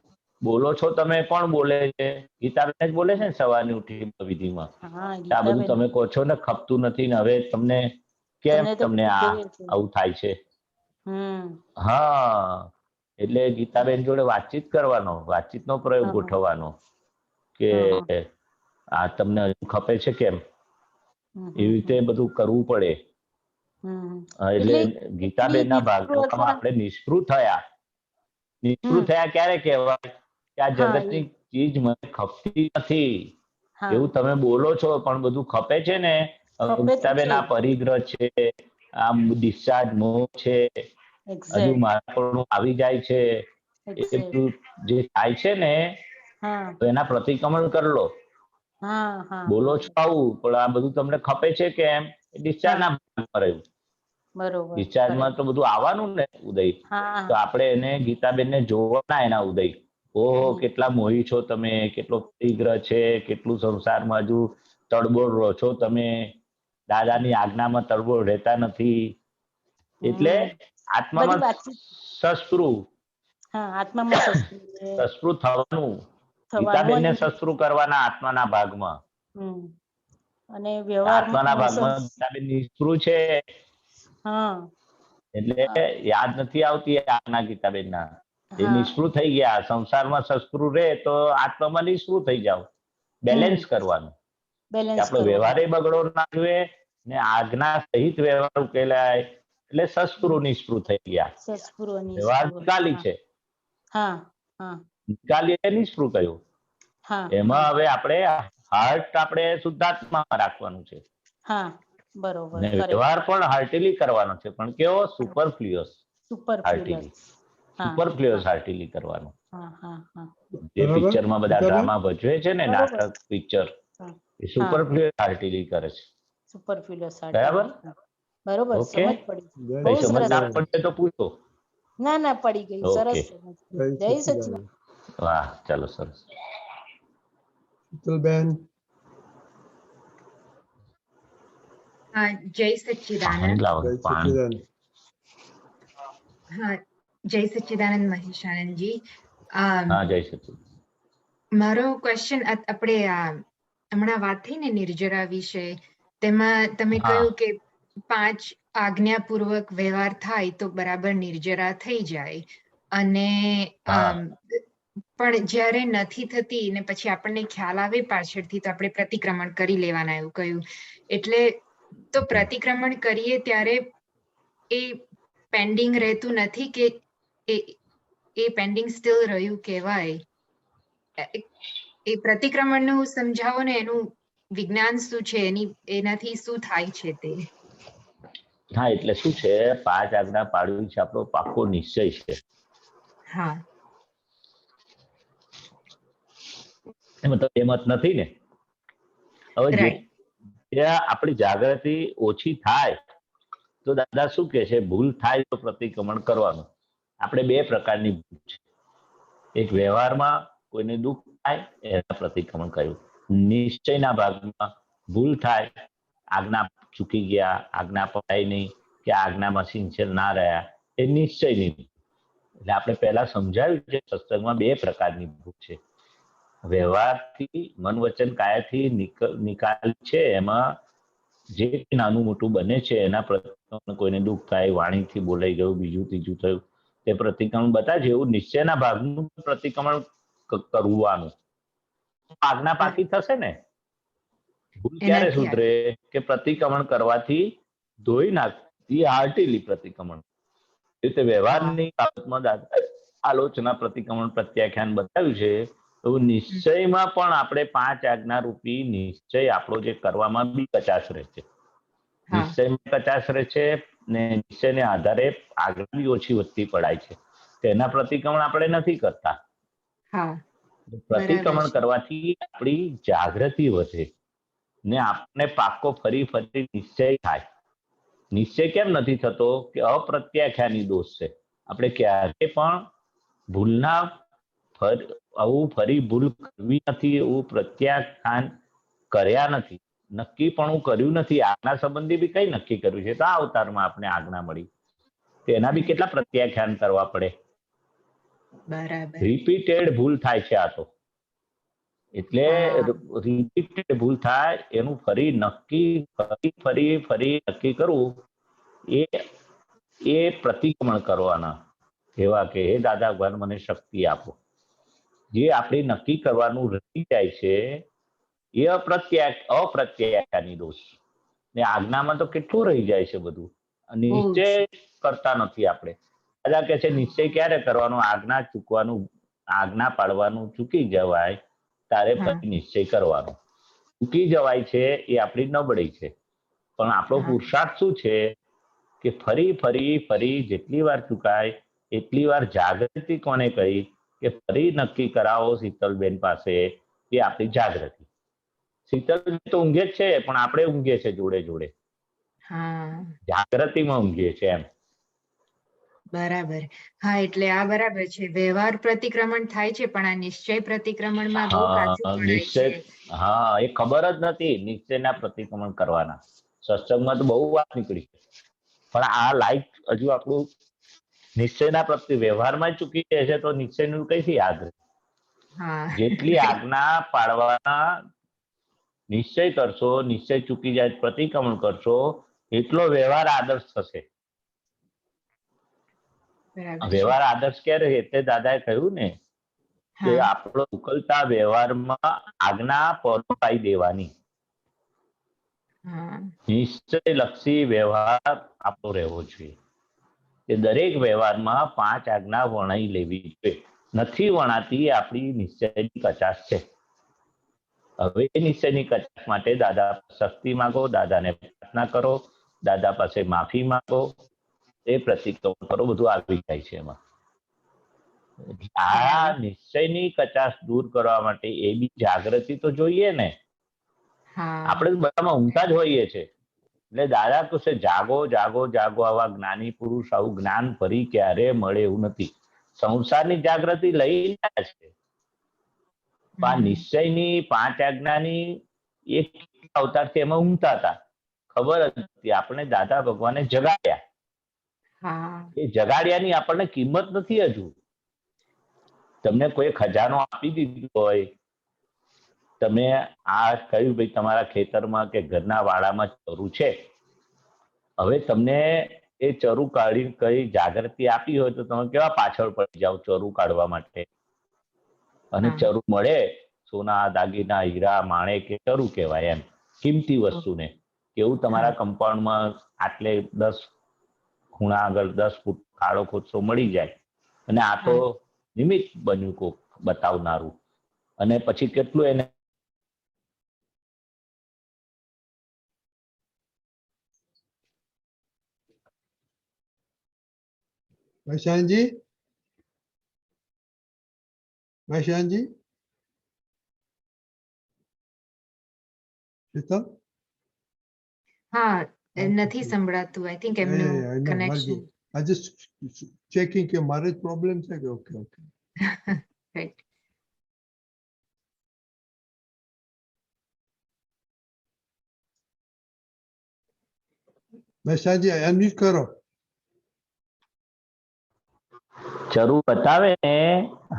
બોલો છો તમે, કોણ બોલે છે? ગીતાબેન જ બોલે છે ને સવારની ઉઠી વિધિમાં. આ બધું તમે કહો છો ને ખપતું નથી ને, હવે તમને કેમ તમને આવું થાય છે? હા, એટલે ગીતાબેન જોડે વાતચીત કરવાનો, વાતચીતનો પ્રયોગ ગોઠવવાનો કે આ તમને ખપે છે કેમ, એવી રીતે બધું કરવું પડે. એટલે ગીતાબેનના ભાગમાં આપણે નિષ્પૃહ થયા. નિષ્પૃહ થયા ક્યારે કહેવાય? કે આ જગતની ચીજ મને ખપતી નથી એવું તમે બોલો છો, પણ બધું ખપે છે ને. ગીતાબેન આ પરિગ્રહ છે, આ ડિસ્ચાર્જ મોહ છે, હજુ મારા આવી જાય છે, એ બધું જે થાય છે ને, તો એના પ્રતિક્રમણ કરી લો. બોલો છો આવું, પણ આ બધું તમને ખપે છે કેમ? ડિસ્ચાર્જ ના ભાગમાં રહ્યું. ડિસ્ચાર્જમાં તો બધું આવવાનું ને ઉદય. તો આપણે એને ગીતાબેનને જોવાના એના ઉદય. ઓહો, કેટલા મોહી છો તમે, કેટલો પરિગ્રહ છે, કેટલું સંસારમાં હજુ તડબોળ રહો છો તમે, દાદાની આજ્ઞામાં તડબોળ રહેતા નથી. એટલે આત્મામાં સસ્પૃહ થવાનું. ગીતાબેનને સસ્પૃહ કરવાના આત્માના ભાગમાં. અને આત્માના ભાગમાં ગીતાબેન નિષ્પૃહ છે, એટલે યાદ નથી આવતી આજ્ઞા ગીતાબેનના. એ નિષ્પૃહ થઈ ગયા. સંસારમાં સસ્પૃહ રહે તો આત્મામાં નિષ્પૃહ થઈ જાવ. બેલેન્સ કરવાનું. આપણો વ્યવહાર બગડો ના જોઈએ ને આજ્ઞા સહિત વ્યવહાર ઉકેલાય, એટલે સસ્પૃહ નિષ્પૃહ થઈ ગયા. વ્યવહાર નિકાલી છે, નિકાલી એટલે નિષ્પૃહ કહ્યું. એમાં હવે આપણે હાર્ટ આપણે શુદ્ધાત્મામાં રાખવાનું છે. વ્યવહાર પણ હાર્ટીલી કરવાનો છે, પણ કેવો? Superfluous heartily. સુપરફ્લુઅસ હાર્ટીલી કરવાનો. હા હા હા જે બરાબર? પિક્ચરમાં બધા ગીતાબેન? ડ્રામા ભજવે છે ને, બરોબર. નાટક પિક્ચર, હા એ સુપરફ્લુઅસ આર્ટિલી કરે છે. સુપરફ્લુઅસ બરાબર? બરોબર, ઓકે, સમજ પડી. જય બહુ કઈ સમજ સરસ. ના પડે તો પૂછો. ના ના પડી ગઈ, સરસ ઓકે, સમજ જય પડી. જય સચિદાનંદ. સચ્ચિદાનંદ. વાહ, ચાલો સરસ. શીતલબેન, હા, જય પાણી સચ્ચિદાનંદ. જય લાવો, પાણી. સચ્ચિદાનંદ. હા, જય સચ્ચિદાનંદ મહેશાનંદજી. હા, જય સચિદાનંદ. મારો ક્વેશ્ચન આપણે હમણાં વાત થઈ ને નિર્જરા વિશે, તેમાં તમે હા. કહ્યું કે 5 આજ્ઞાપૂર્વક વ્યવહાર થાય તો બરાબર નિર્જરા થઈ જાય. અને હા. પણ જ્યારે નથી થતી ને પછી આપણને ખ્યાલ આવે પાછળથી તો આપણે પ્રતિક્રમણ કરી લેવાના એવું કહ્યું. એટલે તો પ્રતિક્રમણ કરીએ ત્યારે એ પેન્ડિંગ રહેતું નથી કે એ પેન્ડિંગ સ્ટીલ રહ્યું કહેવાય. એ પ્રતિક્રમણનું સમજાવો ને, એનું વિજ્ઞાન શું છે, એનાથી શું થાય છે તે? હા, એટલે શું છે, 5 આજ્ઞા પાડવી છે આપણો પાકો નિશ્ચય છે. હા, એમાં તો એમત નથી ને. હવે રાઈટ. જે આપણી જાગૃતિ ઓછી થાય તો દાદા શું કે છે, ભૂલ થાય તો પ્રતિક્રમણ કરવાનું. આપણે 2 પ્રકારની ભૂલ છે. એક વ્યવહારમાં કોઈને દુઃખ થાય એના પ્રતિક્રમણ કર્યું. નિશ્ચયના ભાગમાં ભૂલ થાય, આજ્ઞા ચૂકી ગયા, આજ્ઞા પડાય નહીં કે આજ્ઞામાં સિન્સિયર ના રહ્યા, એ નિશ્ચય નહીં. એટલે આપણે પહેલા સમજાવ્યું છે સત્સંગમાં 2 પ્રકારની ભૂલ છે. વ્યવહારથી, મન વચન કાયાથી નિકાલ છે, એમાં જે નાનું મોટું બને છે એના પ્રત્યે કોઈને દુઃખ થાય, વાણીથી બોલાઈ ગયું, બીજું ત્રીજું થયું, તે પ્રતિક્રમણ બતાવે. એવું નિશ્ચયના ભાગનું પ્રતિક્રમણ કરવાનું. આજ્ઞા પાકી થશે ને. ભૂલ ક્યારે એનાથી સુધરે કે પ્રતિક્રમણ કરવાથી ધોઈ નાખતી હાર્ટીલી પ્રતિક્રમણ. એ રીતે વ્યવહારની બાબતમાં આલોચના, પ્રતિક્રમણ, પ્રત્યાખ્યાન બતાવ્યું છે. એવું નિશ્ચયમાં પણ આપણે 5 આજ્ઞા રૂપી નિશ્ચય આપણો જે કરવામાં બી કચાશ રહે છે. નિશ્ચયમાં કચાશ રહે છે ને નિશ્ચયને આધારે આગળ બી ઓછી વધતી પડાય છે. તેના પ્રતિક્રમણ આપણે નથી કરતા. પ્રતિક્રમણ કરવાથી આપણી જાગૃતિ વધે ને આપણે પાકો ફરી ફરી નિશ્ચય થાય. નિશ્ચય કેમ નથી થતો કે અપ્રત્યાખ્યાની દોષ છે. આપણે ક્યારે પણ ભૂલના આવું ફરી ભૂલ કરવી નથી, એવું પ્રત્યાખ્યાન કર્યા નથી, નક્કી પણ કર્યું નથી. આજ્ઞા સંબંધી બી કઈ નક્કી કર્યું છે તો આ અવતારમાં આપણે આજ્ઞા મળી, તેના બી કેટલા પ્રત્યાખ્યાન કરવા પડે. બરાબર. રિપીટેડ ભૂલ થાય છે આ તો. એટલે રિપીટેડ ભૂલ થાય એનું ફરી નક્કી કરવું, એ પ્રતિક્રમણ કરવાના. એવા કે હે દાદા ભગવાન મને શક્તિ આપો. જે આપણે નક્કી કરવાનું રહી જાય છે એ અપ્રત્યાખ્યાની દોષ. ને આજ્ઞામાં તો કેટલું રહી જાય છે બધું. નિશ્ચય કરતા નથી આપણે. દાદા કે છે નિશ્ચય ક્યારે કરવાનો? આજ્ઞા ચૂકવાનું, આજ્ઞા પાડવાનું ચૂકી જવાય તારે પછી નિશ્ચય કરવાનો. ચૂકી જવાય છે એ આપણી નબળી છે. પણ આપણો પુરુષાર્થ શું છે કે ફરી ફરી ફરી જેટલી વાર ચૂકાય એટલી વાર જાગૃતિ કોને કહી કે ફરી નક્કી કરાવો શીતલબેન પાસે, એ આપણી જાગૃતિ. શીતલબેન તો ઊંઘે જ છે પણ આપણે ઊંઘીએ છે જોડે જોડે, જાગૃતિમાં ઊંઘીએ છે એમ. બરાબર. હા, એટલે આ બરાબર છે. વ્યવહાર પ્રતિક્રમણ થાય છે પણ આ નિશ્ચય પ્રતિક્રમણમાં બહુ કાચું પડાય છે. હા, એ ખબર જ નથી નિશ્ચયના પ્રતિક્રમણ કરવાના. સત્સંગમાં તો બહુ વાત નીકળી, પણ આ લાઈફ હજુ આપણું નિશ્ચયના પ્રત્યે વ્યવહારમાં ચૂકી જાય છે તો નિશ્ચયનું કઈથી યાદ રહે? જેટલી આજ્ઞા પાડવાના નિશ્ચય કરશો, નિશ્ચય ચૂકી જાય પ્રતિક્રમણ કરશો, એટલો વ્યવહાર આદર્શ થશે. વ્યવહાર આદર્શ ક્યારે? એટલે દાદાએ કહ્યું ને કે આપણો ઉકલતા વ્યવહારમાં આજ્ઞા પરોપાઈ દેવાની. નિશ્ચય લક્ષી વ્યવહાર આપણો રહેવો જોઈએ. એ દરેક વ્યવહારમાં 5 આજ્ઞા વણાઈ લેવી જોઈએ. નથી વણાતી આપણી નિશ્ચયની કચાશ છે. હવે એ નિશ્ચયની કચાશ માટે દાદા શક્તિ માંગો, દાદાને પ્રાર્થના કરો, દાદા પાસે માફી માંગો, એ પ્રતિક્રમણ કરો, બધું આવી જાય છે એમાં. આ નિશ્ચયની કચાશ દૂર કરવા માટે એ બી જાગૃતિ તો જોઈએ ને. આપણે બધામાં ઊંઘતા જ હોઈએ છે. એટલે દાદા તો છે જાગો જાગો જાગો, આવા જ્ઞાની પુરુષ આવું જ્ઞાન ફરી ક્યારે મળે એવું નથી. સંસારની જાગૃતિ લઈ છે, પણ નિશ્ચયની 5 આજ્ઞાની એક અવતારથી એમાં ઊંઘતા હતા, ખબર જ નથી. આપણે દાદા ભગવાને જગાડ્યા, એ જગાડ્યાની આપણને કિંમત નથી હજુ. તમને કોઈ ખજાનો આપી દીધો હોય, તમે આ કહ્યું ભાઈ તમારા ખેતરમાં કે ઘરના વાડામાં ચરુ છે, હવે તમને એ ચરુ કાઢી કઈ જાગૃતિ આપી હોય તો તમે કેવા પાછળ પડી જાઓ ચરુ કાઢવા માટે. અને ચરુ મળે, સોના દાગીના હીરા માણેક કે ચરુ કહેવાય, એમ કિંમતી વસ્તુને. એવું તમારા કમ્પાઉન્ડમાં આટલે 10 ખૂણા આગળ 10 ફૂટ ખાડો ખોદશો મળી જાય. અને આ તો નિમિત્ત બન્યું કોક બતાવનારું, અને પછી કેટલું એને વૈશાંતજી, વૈશાંતજી, શીતલ, હા નથી સંભળાતું. આઈ થિંક એમનું કનેક્શન. I just checking કે મારે જ પ્રોબ્લેમ છે કે ઓકે ઓકે. રાઈટ. વૈશાંતજી અનમ્યુટ કરો. ચરુ બતાવે ને,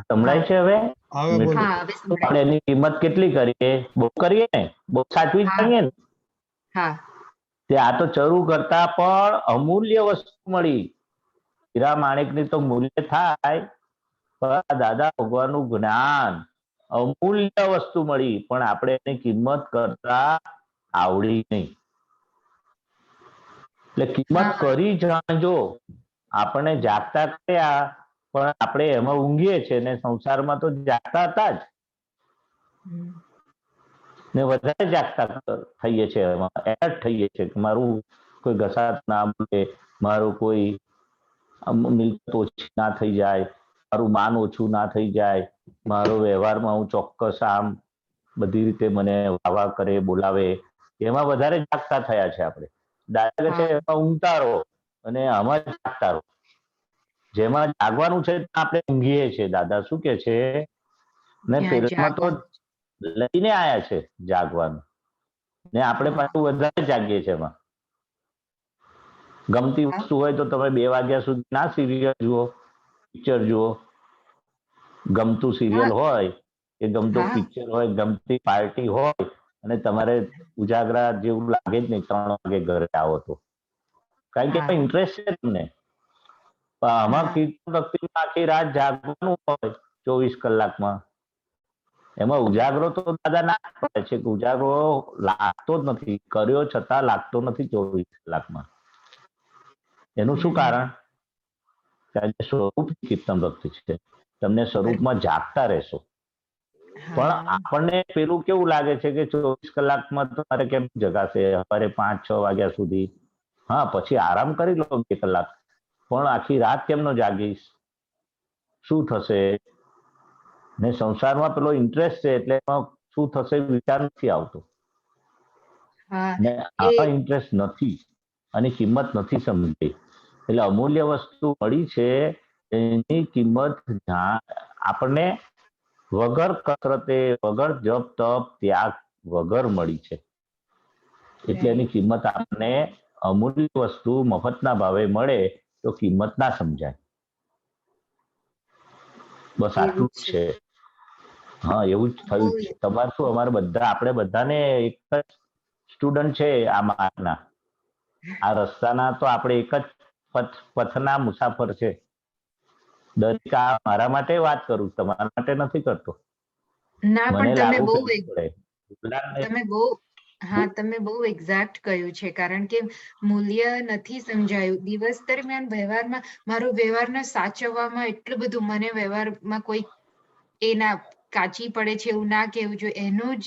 સંભળાય છે હવે? આપણે એની કિંમત કેટલી કરીએ? બહુ કરીએ ને, બહુ સાચવી જાણીએ ને. તે આ તો ચરુ કરતા પણ અમૂલ્ય વસ્તુ મળી. હીરા માણેકની તો મૂલ્ય થાય, પણ દાદા ભગવાનનું જ્ઞાન અમૂલ્ય વસ્તુ મળી, પણ આપણે એની કિંમત કરતા આવડી નહીં. એટલે કિંમત કરી જાણજો. આપણે જાગતા કર્યા, પણ આપણે એમાં ઊંઘીએ છીએ ને. સંસારમાં તો જાગતા હતા જ ને, વધારે જાગતા થઈએ છીએ, એમાં એલર્ટ થઈએ છીએ કે મારું કોઈ ઘસાત ના મળે, મારું કોઈ મિલકત ઓછી ના થઈ જાય, મારું માન ઓછું ના થઈ જાય, મારો વ્યવહારમાં હું ચોક્કસ આમ બધી રીતે મને વાવા કરે બોલાવે, એમાં વધારે જાગતા થયા છે આપણે. દાદા છે એમાં ઊંઘતા રહો અને આમાં જાગતા રહો. જેમાં જાગવાનું છે આપણે ઊંઘીએ છીએ. દાદા શું કે છે ને, પેલામાં તો લઈને આયા છે જાગવાનું, ને આપણે પાછું વધારે જાગીએ છીએ એમાં. ગમતી વસ્તુ હોય તો તમે 2 વાગ્યા સુધી ના સિરિયલ જુઓ, પિક્ચર જુઓ. ગમતું સિરિયલ હોય કે ગમતું પિક્ચર હોય, ગમતી પાર્ટી હોય, અને તમારે ઉજાગરા જેવું લાગે જ નહીં 3 વાગે ઘરે આવો તો, કારણ કે ઇન્ટરેસ્ટ છે તમને. આમાં કીર્તન ભક્તિમાં આખી રાત જાગવાનું હોય 24 કલાકમાં. એમાં ઉજાગરો તો દાદા ના પડે છે કે ઉજાગરો લાગતો જ નથી, કર્યો છતાં લાગતો નથી 24 કલાકમાં. એનું શું કારણ? કારણ કે સ્વરૂપ કીર્તન ભક્તિ છે. તમને સ્વરૂપમાં જાગતા રહેશો. પણ આપણને પેલું કેવું લાગે છે કે 24 કલાકમાં તમારે કેમ જગાશે, સવારે 5-6 વાગ્યા સુધી, હા પછી આરામ કરી લો 2 કલાક, પણ આખી રાત કેમ ન જાગીશ, શું થશે? ને સંસારમાં પેલો ઇન્ટરેસ્ટ છે એટલે એમાં શું થશે વિચાર નથી આવતો. ને આમાં ઇન્ટરેસ્ટ નથી અને કિંમત નથી સમજી. એટલે અમૂલ્ય વસ્તુ મળી છે, એની કિંમત આપણને વગર કસરતે, વગર જપ તપ ત્યાગ વગર મળી છે. એટલે એની કિંમત આપણને, અમૂલ્ય વસ્તુ મફતના ભાવે મળે તો કિંમત ના સમજાય. બસ આટલું જ છે. હા એવું જ થયું છે. તમારે શું, અમારે બધા, આપણે બધાને એક જ સ્ટુડન્ટ છે આ માર્ગના, આ રસ્તાના તો આપણે એક જ પથના મુસાફર છે. દરેક આ મારા માટે વાત કરું, તમારા માટે નથી કરતો. ના પણ તમે બહુ એક્ઝેક્ટ કહ્યું છે, કારણ કે મૂલ્ય નથી સમજાયું. દિવસ દરમિયાન વ્યવહારમાં, મારો વ્યવહારને સાચવવામાં એટલું બધું, મને વ્યવહારમાં કોઈ એના કાચી પડે છે એવું ના કહેવું જોઈએ. એનો જ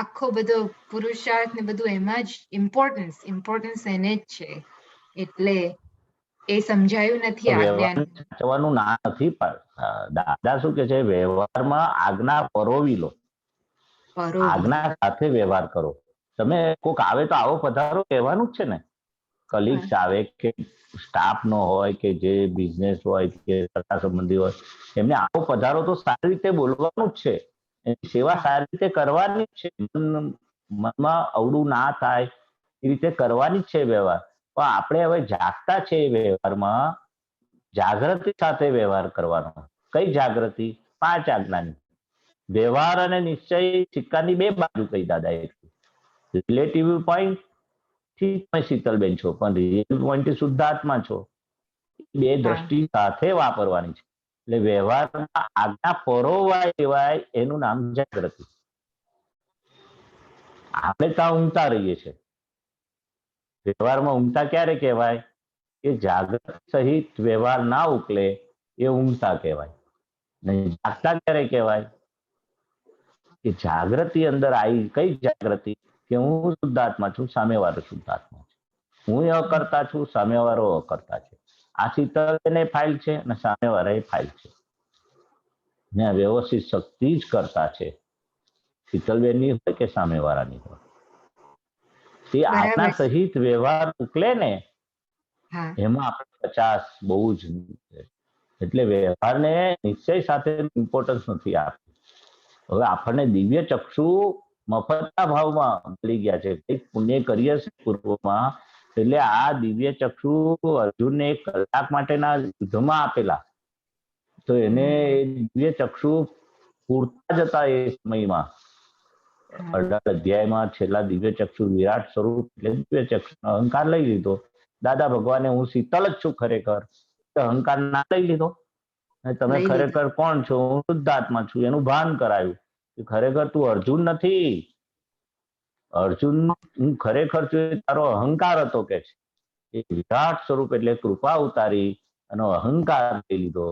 આખો બધો પુરુષાર્થ ને બધું એમાં જ ઇમ્પોર્ટન્સ એને જ છે. એટલે એ સમજાયું નથી આજ્ઞા વ્યવહારને સાચવવાનું ના નથી પાડતા. દાદા શું કે છે, વ્યવહારમાં આજ્ઞા પરોવી લો, આજ્ઞા સાથે વ્યવહાર કરો. તમે કોક આવે તો આવો પધારો કહેવાનું જ છે ને. કલીગ્સ આવે કે સ્ટાફ નો હોય કે જે બિઝનેસ હોય કે સત્તા સંબંધી હોય, એમને આવો પધારો તો સારી રીતે બોલવાનું જ છે, સેવા સારી રીતે કરવાની જ છે, મનમાં અવળું ના થાય એ રીતે કરવાની જ છે વ્યવહાર. પણ આપણે હવે જાગતા છે એ વ્યવહારમાં જાગૃતિ સાથે વ્યવહાર કરવાનો. કઈ જાગૃતિ? 5 આજ્ઞાની. વ્યવહાર અને નિશ્ચય સિક્કાની 2 બાજુ કહી દાદાએ. રિલેટિવ પોઈન્ટ થી તમે શીતલબેન છો, પણ રિયલ પોઈન્ટ થી શુદ્ધાત્મા છો. 2 દ્રષ્ટિ સાથે વાપરવાની છે. એટલે વ્યવહારમાં આજ્ઞા પરોવાય લેવાય એનું નામ જાગૃતિ. આપણે ત્યાં ઊંઘતા રહીએ છીએ. વ્યવહારમાં ઊંઘતા ક્યારે કહેવાય? કે જાગૃતિ સહિત વ્યવહાર ના ઉકલે એ ઊંઘતા કહેવાય. નહીં જાગતા ક્યારે કહેવાય? કે જાગૃતિ અંદર આવી. કઈ જાગૃતિ? કે હું શુદ્ધાત્મા છું, સામેવાળો શુદ્ધાત્મા છે. હું અકર્તા છું, સામેવાળો અકર્તા છે. આ શીતલને ફાઇલ છે અને સામેવાળા એ ફાઇલ છે. ને વ્યવસ્થિત શક્તિ જ કરતા છે. શીતલબેનની હોય કે સામેવાળાની હોય, તે આજ્ઞા સહિત વ્યવહાર ઉકલે ને એમાં આપણે 50 બહુ જ. એટલે વ્યવહારને નિશ્ચય સાથે ઇમ્પોર્ટન્સ નથી આપતી. હવે આપણને દિવ્ય ચક્ષુ મફતના ભાવમાં મળી ગયા છે. કંઈક પુણ્ય કરીએ છે પૂર્વમાં, એટલે આ દિવ્ય ચક્ષુ અર્જુનને 1 કલાક માટેના યુદ્ધમાં આપેલા. તો એને દિવ્ય ચક્ષુ પૂરતા જ હતા એ સમયમાં. 18 અધ્યાયમાં છેલ્લા દિવ્ય ચક્ષુ વિરાટ સ્વરૂપ એટલે દિવ્ય ચક્ષુ અહંકાર લઈ લીધો. દાદા ભગવાને હું શીતલ જ છું ખરેખર, અહંકાર ના લઈ લીધો. તમે ખરેખર કોણ છો? હું શુદ્ધાત્મા છું, એનું ભાન કરાયું. ખરેખર તું અર્જુન નથી. અર્જુન હું ખરેખર છું તારો અહંકાર હતો કે છે. એ વિરાટ સ્વરૂપ એટલે કૃપા ઉતારી અને અહંકાર લઈ લીધો.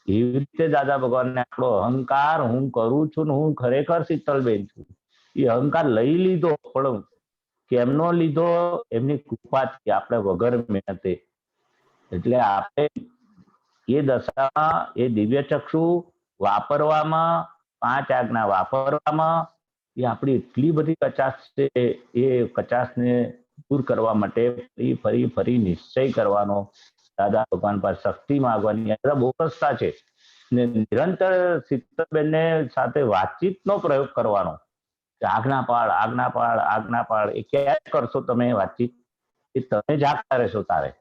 એવી રીતે દાદા ભગવાનને આપણો અહંકાર હું કરું છું ને હું ખરેખર શીતલબેન છું, એ અહંકાર લઈ લીધો. પણ કેમનો લીધો? એમની કૃપાથી, આપણે વગર મહેનતે. એટલે આપણે એ દશામાં એ દિવ્ય ચક્ષુ વાપરવામાં, 5 આજ્ઞા વાપરવામાં એ આપણી એટલી બધી કચાશ છે. એ કચાશને દૂર કરવા માટે ફરી નિશ્ચય કરવાનો, દાદા ભગવાન પર શક્તિ માંગવાની. બહુ રસ્તા છે. નિરંતર શીતલબેનને સાથે વાતચીતનો પ્રયોગ કરવાનો. આજ્ઞા પાળ, આજ્ઞા પાળ, આજ્ઞા પાળ. એ ક્યારે કરશો તમે વાતચીત? એ તમે જાગતા રહેશો તારે.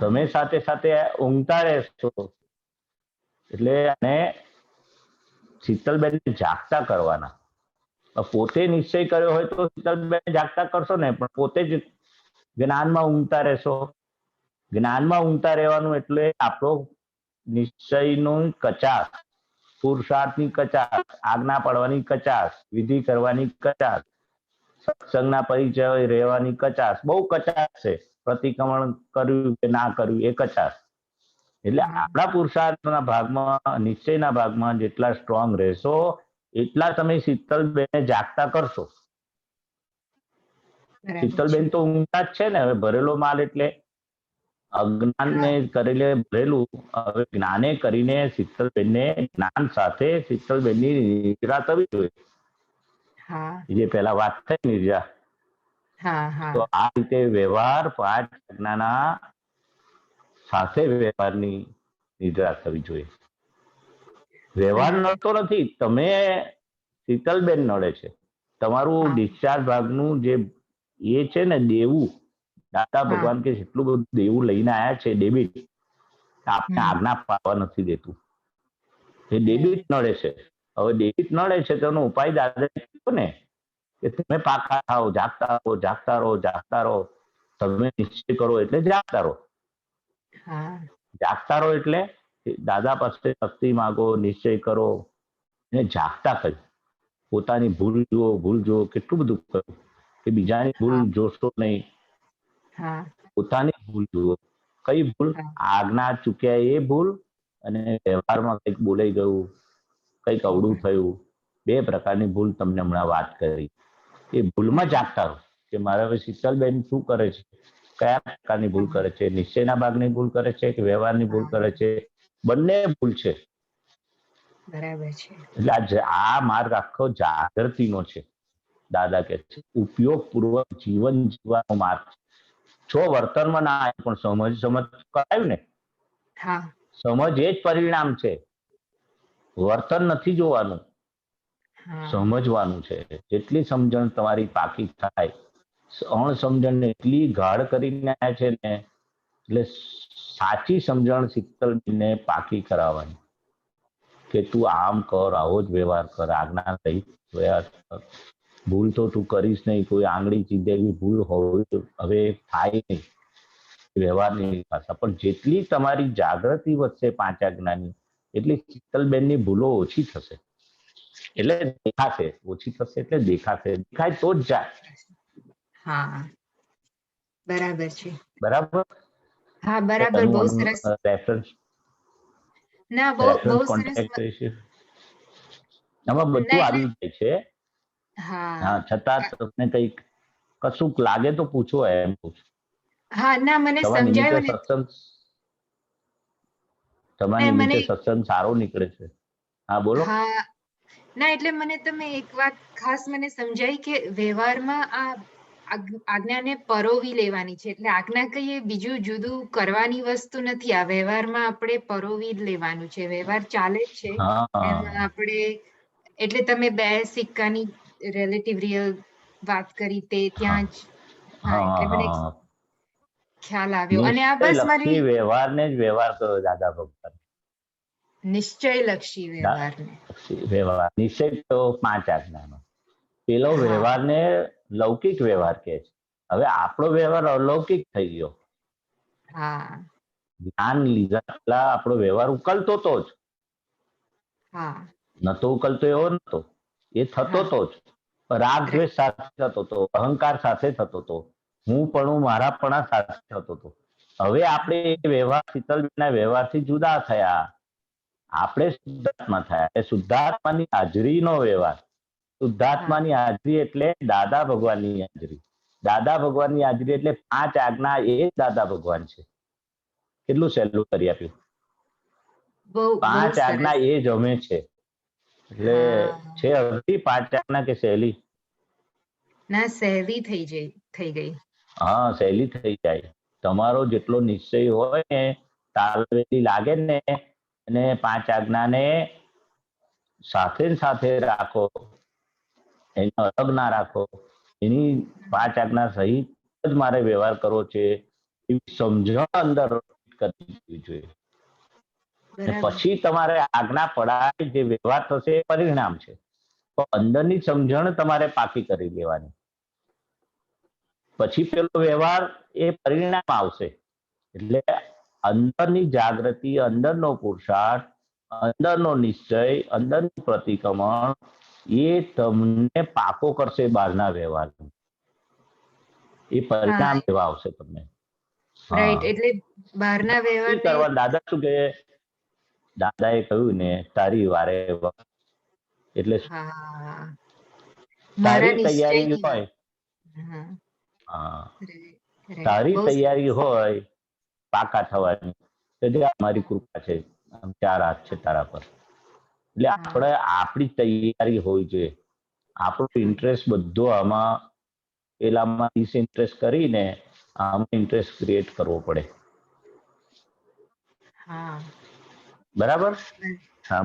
તમે સાથે સાથે ઊંઘતા રહેશો. એટલે અને શીતલબેન જાગતા કરવાના. પોતે નિશ્ચય કર્યો હોય તો શીતલબેન જાગતા કરશો ને, પણ પોતે જ જ્ઞાનમાં ઊંઘતા રહેશો. જ્ઞાનમાં ઊંઘતા રહેવાનું એટલે આપણો નિશ્ચયનું કચાશ, પુરુષાર્થની કચાશ, આજ્ઞા પાડવાની કચાશ, વિધિ કરવાની કચાશ, સત્સંગના પરિચય રહેવાની કચાશ. બહુ કચાશ છે. પ્રતિક્રમણ કર્યું કે ના કર્યું એ કચાશ. એટલે આપણા પુરુષાર્થના ભાગમાં, નિશ્ચયના ભાગમાં જેટલા સ્ટ્રોંગ રહેશો એટલા તમે શીતલબેનને જાગતા કરશો. શીતલબેન તો ઊંઘતા જ છે ને. હવે ભરેલો માલ એટલે અજ્ઞાનને કરેલે ભરેલું. હવે જ્ઞાને કરીને શીતલબેનને જ્ઞાન સાથે શીતલબેનની નિદ્રા થવી જોઈએ. જે પેલા વાત થઈ નિદ્રા, તો આ રીતે વ્યવહાર 5 આજ્ઞાના સાથે વ્યવહારની નિદ્રા થવી જોઈએ. વ્યવહાર નડતો નથી, તમે શીતલબેન નડે છે. તમારું ડિસ્ચાર્જ ભાગનું જે એ છે ને દેવું, દાદા ભગવાન કે જેટલું બધું દેવું લઈને આવ્યા છે ડેબિટ, આપણે આજ્ઞા પાડવા નથી દેતું. એ ડેબિટ નડે છે. હવે ડેબિટ નડે છે તેનો ઉપાય દાદા કીધો ને કે તમે પાકા થાઓ, જાગતા રહો, જાગતા રહો, જાગતા રહો. તમે નિશ્ચય કરો એટલે જાગતા રહો. જાગતા રહો એટલે દાદા પાસે શક્તિ માંગો, નિશ્ચય કરો અને જાગતા કરી. પોતાની ભૂલ જુઓ, ભૂલ જુઓ. કેટલું બધું કહ્યું કે બીજાની ભૂલ જોશો નહીં, પોતાની ભૂલ જુઓ. કઈ ભૂલ? આજ્ઞા ચૂક્યા એ ભૂલ, અને વ્યવહારમાં કંઈક બોલાઈ ગયું, કંઈક અવળું થયું. 2 પ્રકારની ભૂલ તમને હમણાં વાત કરી. એ ભૂલમાં જાગતા રહો કે મારા હવે શીતલબેન શું કરે છે, કયા પ્રકારની ભૂલ કરે છે? નિશ્ચયના ભાગની ભૂલ કરે છે કે વ્યવહારની ભૂલ કરે છે? બંને ભૂલ છે. બરાબર છે. એટલે આ માર્ગ આખો જાગૃતિનો છે. દાદા કે છે ઉપયોગ પૂર્વક જીવન જીવવાનો માર્ગ છે. જો વર્તનમાં ના આવે પણ સમજ કરાયું ને, સમજ એ જ પરિણામ છે. વર્તન નથી જોવાનું, સમજવાનું છે. જેટલી સમજણ તમારી પાકી થાય, અણસમજણ એટલી ગાઢ કરીને આવ્યા છે ને, એટલે સાચી સમજણ શીતલબેનને પાકી કરાવવાની કે તું આમ કર, આવો જ વ્યવહાર કર, આજ્ઞા સહિત વ્યવહાર કર. ભૂલ તો તું કરીશ નહીં, કોઈ આંગળી ચીંધેલી ભૂલ હોવી હવે થાય નહીં વ્યવહારની ભાષા. પણ જેટલી તમારી જાગૃતિ વધશે પાંચ આજ્ઞાની, એટલી શીતલબેનની ભૂલો ઓછી થશે. એટલે દેખાશે, ઓછી થશે એટલે દેખાશે. દેખાય તો જ જાય. હા, બરાબર છે. બરાબર. હા, બરાબર. બહુ સરસ. રેફરન્સ ના, બહુ સરસ. આમાં બધું આવી જાય છે. હા, છતાં તમને કઈક કશુંક લાગે તો પૂછો, એમ પૂછો. હા, ના, મને સમજાયું ને. તમારી નિમિત્તે સત્સંગ સારો નીકળે છે. હા, બોલો. હા, ના, એટલે મને તમે એક વાત ખાસ મને સમજાઈ કે વ્યવહારમાં આ આજ્ઞાને પરોવી લેવાની છે. એટલે આજ્ઞા કહીએ બીજું જુદું કરવાની વસ્તુ નથી. આ વ્યવહારમાં આપણે પરોવી જ લેવાનું છે. વ્યવહાર ચાલે જ છે એમાં આપણે. એટલે તમે બે સિક્કાની રિલેટિવ રિયલ વાત કરી તે ત્યાં જ. હા, એટલે મને ખ્યાલ આવ્યો. અને આ બસ મારી વ્યવહારને જ વ્યવહાર કરો દાદા ભગવાન. નિશ્ચય લક્ષી વ્યવહાર. નિશ્ચય તો પાંચ આજ્ઞાનો. પેલો વ્યવહારને લૌકિક વ્યવહાર કહે છે. હવે આપણો વ્યવહાર અલૌકિક થઈ ગયો. જ્ઞાન લીધા પહેલા આપણો વ્યવહાર ઉકલતો તો જ. નતો ઉકલતો એવો નતો, એ થતો તો જ. રાગ દ્વેષ સાથે થતો હતો, અહંકાર સાથે થતો હતો, હું પણ મારાપણા સાથે થતો હતો. હવે આપણે વ્યવહાર શીતલબેનના વ્યવહારથી જુદા થયા. આપણે શુદ્ધાત્મા થયા. એ શુદ્ધાત્માની હાજરીનો વ્યવહાર. શુદ્ધાત્માની હાજરી એટલે દાદા ભગવાનની હાજરી. દાદા ભગવાનની હાજરી એટલે પાંચ આજ્ઞા એ જ દાદા ભગવાન છે. કેટલું સહેલું કરી આપ્યું. પાંચ આજ્ઞા એ જ અમે છે. એટલે છે અઘરી પાંચ આજ્ઞા કે સહેલી? ના, સહેલી થઈ ગઈ. હા, સહેલી થઈ જાય. તમારો જેટલો નિશ્ચય હોય ને, તાલવેલી લાગે ને, અને પાંચ આજ્ઞાને સાથે રાખો, એને અલગ ના રાખો. એની પાંચ આજ્ઞા સહિત જ મારે વ્યવહાર કરવો છે એવી સમજણ અંદર કરવી જોઈએ. પછી તમારે આજ્ઞા પડાય જે વ્યવહાર થશે એ પરિણામ છે. તો અંદરની સમજણ તમારે પાકી કરી લેવાની. પછી પેલો વ્યવહાર એ પરિણામ આવશે. એટલે અંદરની જાગૃતિ, અંદરનો પુરુષાર્થ, અંદરનો નિશ્ચય, અંદરનું પ્રતિક્રમણ એ તમને પાકો કરશે બહારના વ્યવહાર. એ પરિણામ એવા આવશે તમને. એટલે બહારના વ્યવહાર કરવા દાદા શું કે, દાદાએ કહ્યું ને, તારી વારે એટલે તારી તૈયારી હોય, તારી તૈયારી હોય પાકા થવાની, તો જે અમારી કૃપા છે, ચાર હાથ છે તારા પર. એટલે આપણે આપણી તૈયારી હોવી જોઈએ. આપણો ઇન્ટરેસ્ટ બધો આમાં પેલામાં ડિસઇન્ટરેસ્ટ કરીને આમાં ઇન્ટરેસ્ટ ક્રિએટ કરવો પડે. બરાબર?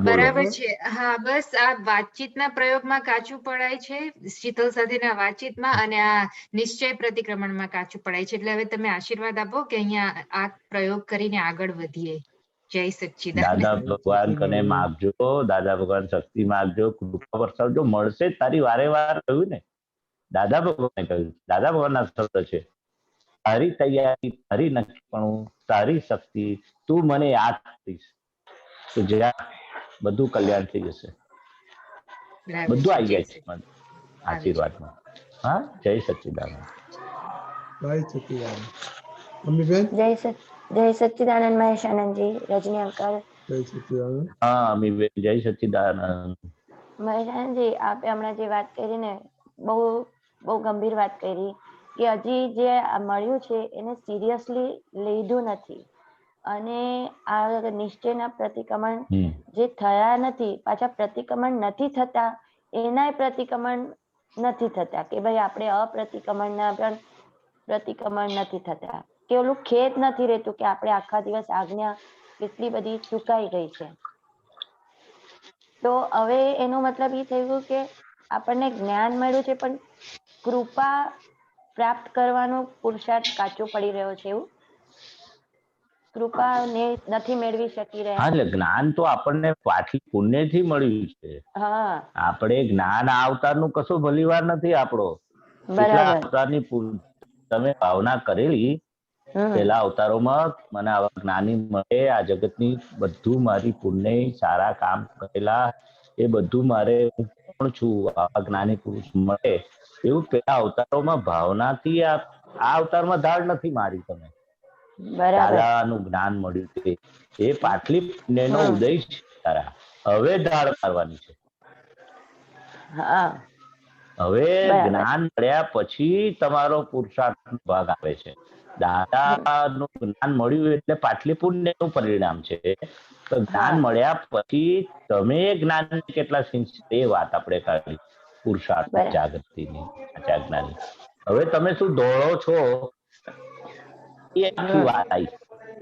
બરાબર છે. હા, બસ આ વાતચીતના પ્રયોગમાં કાચું પડાય છે, શીતલ સાથેના વાતચીતમાં, અને આ નિશ્ચય પ્રતિક્રમણમાં કાચું પડાય છે. એટલે હવે તમે આશીર્વાદ આપો કે અહીંયા આ પ્રયોગ કરીને આગળ વધીએ. જય સચ્ચિદાનંદ. દાદા ભગવાન કને માગજો, દાદા ભગવાન શક્તિ માગજો, કૃપા વરસાવજો. મળશે તારી વારે વાર કહ્યું ને, દાદા ભગવાને કહ્યું. દાદા ભગવાનના શબ્દ છે, તારી તૈયારી, તારી નક્કીપણું, તારી શક્તિ, તું મને યાદ કરીશ તો જ્યાં બધું કલ્યાણ થઈ જશે. બધું આવી જાય છે આશીર્વાદમાં. હા, જય સચ્ચિદાનંદ. જય સચ્ચિદાનંદ. અમીબેન. જય સચ્ચિદાનંદ મહેશ આનંદજી, રજની અંકલ. જય સચ્ચિદાનંદ. હા, અમીબેન, જય સચ્ચિદાનંદ. મહેશ આનંદજી, આપે હમણાં જે વાત કરી ને, બહુ ગંભીર વાત કરી કે હજી જે આ મળ્યું છે એને સિરિયસલી લીધું નથી અને આ નિશ્ચયના પ્રતિક્રમણ જે થયા નથી, પાછા પ્રતિક્રમણ નથી થતા, એનાય પ્રતિક્રમણ નથી થતા કે ભાઈ આપણે અપ્રતિક્રમણના પણ પ્રતિક્રમણ નથી થતા, કે ઓલું ખેદ નથી રહેતું કે આપણે આખા દિવસ આજ્ઞા કેટલી બધી ચૂકાઈ ગઈ છે. તો હવે એનો મતલબ એ થયું કે આપણને જ્ઞાન મળ્યું છે પણ કૃપા પ્રાપ્ત કરવાનો પુરુષાર્થ કાચો પડી રહ્યો છે, એવું કૃપા ને નથી મેળવી શકી રહ્યા. એટલે જ્ઞાન તો આપણને પાછલી પુણ્યથી મળ્યું છે. હા, આપણે જ્ઞાન આ અવતારનું કશું ભલીવાર નથી આપણો. કેટલા અવતારની તમે ભાવના કરેલી પેલા અવતારોમાં મને આવા જ્ઞાની મળે, આ જગતની બધું મારી પુણ્ય સારા કામ કરેલા એ બધું મારે પણ છું, આવા જ્ઞાની પુરુષ મળે એવું પેલા અવતારોમાં ભાવનાથી આ અવતારમાં ધાડ નથી મારી. તમે દાદાનું જ્ઞાન મળ્યું છે એ પાટલી પુણ્યનો ઉદય છે તારા. હવે ધાડ મારવાની છે. હવે જ્ઞાન મળ્યા પછી તમારો પુરુષાર્થ ભાગ આવે છે. દાદાનું જ્ઞાન મળ્યું એટલે પાટલી પુણ્યનું પરિણામ છે. તો જ્ઞાન મળ્યા પછી તમે જ્ઞાન કેટલા સિંચ એ વાત આપણે કાઢી પુરુષાર્થ જાગૃતિની આજ્ઞાની. હવે તમે શું દોડો છો એ આખી વાત આવી